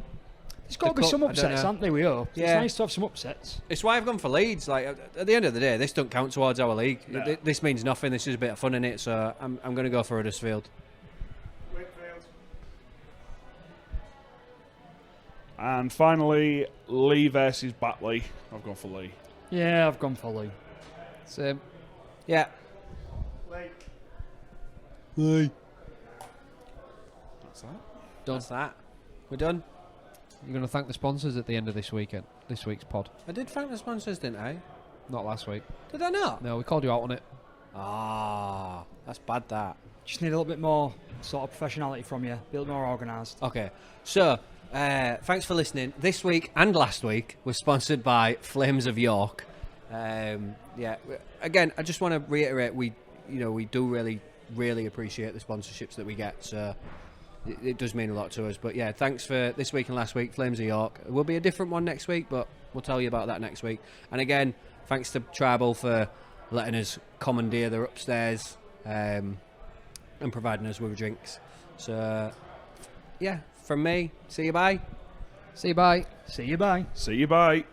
There's got to The be cup, some I don't upsets, know. aren't they? We hope. Yeah. It's nice to have some upsets. It's why I've gone for Leeds. Like at the end of the day, this don't count towards our league. No. This means nothing. This is a bit of fun in it. So I'm going to go for Huddersfield. Wakefield. And finally, Leigh versus Batley. I've gone for Leigh. Yeah, I've gone for Leigh. Same. Yeah. Leigh. That's that. That's that. We're done. You're going to thank the sponsors at the end of this week's pod. I did thank the sponsors, didn't I? Not last week. Did I not? No, we called you out on it. Ah, that's bad. That. Just need a little bit more sort of professionality from you. Be a little more organised. Okay, so thanks for listening. This week and last week was sponsored by Flames of York. Yeah, again, I just want to reiterate, we do really appreciate the sponsorships that we get. So it does mean a lot to us. But yeah, thanks for this week and last week, Flames of York. It will be a different one next week, but we'll tell you about that next week. And again, thanks to Tribal for letting us commandeer their upstairs and providing us with drinks. So yeah, from me, see you bye. See you, bye. See you, bye. See you, bye.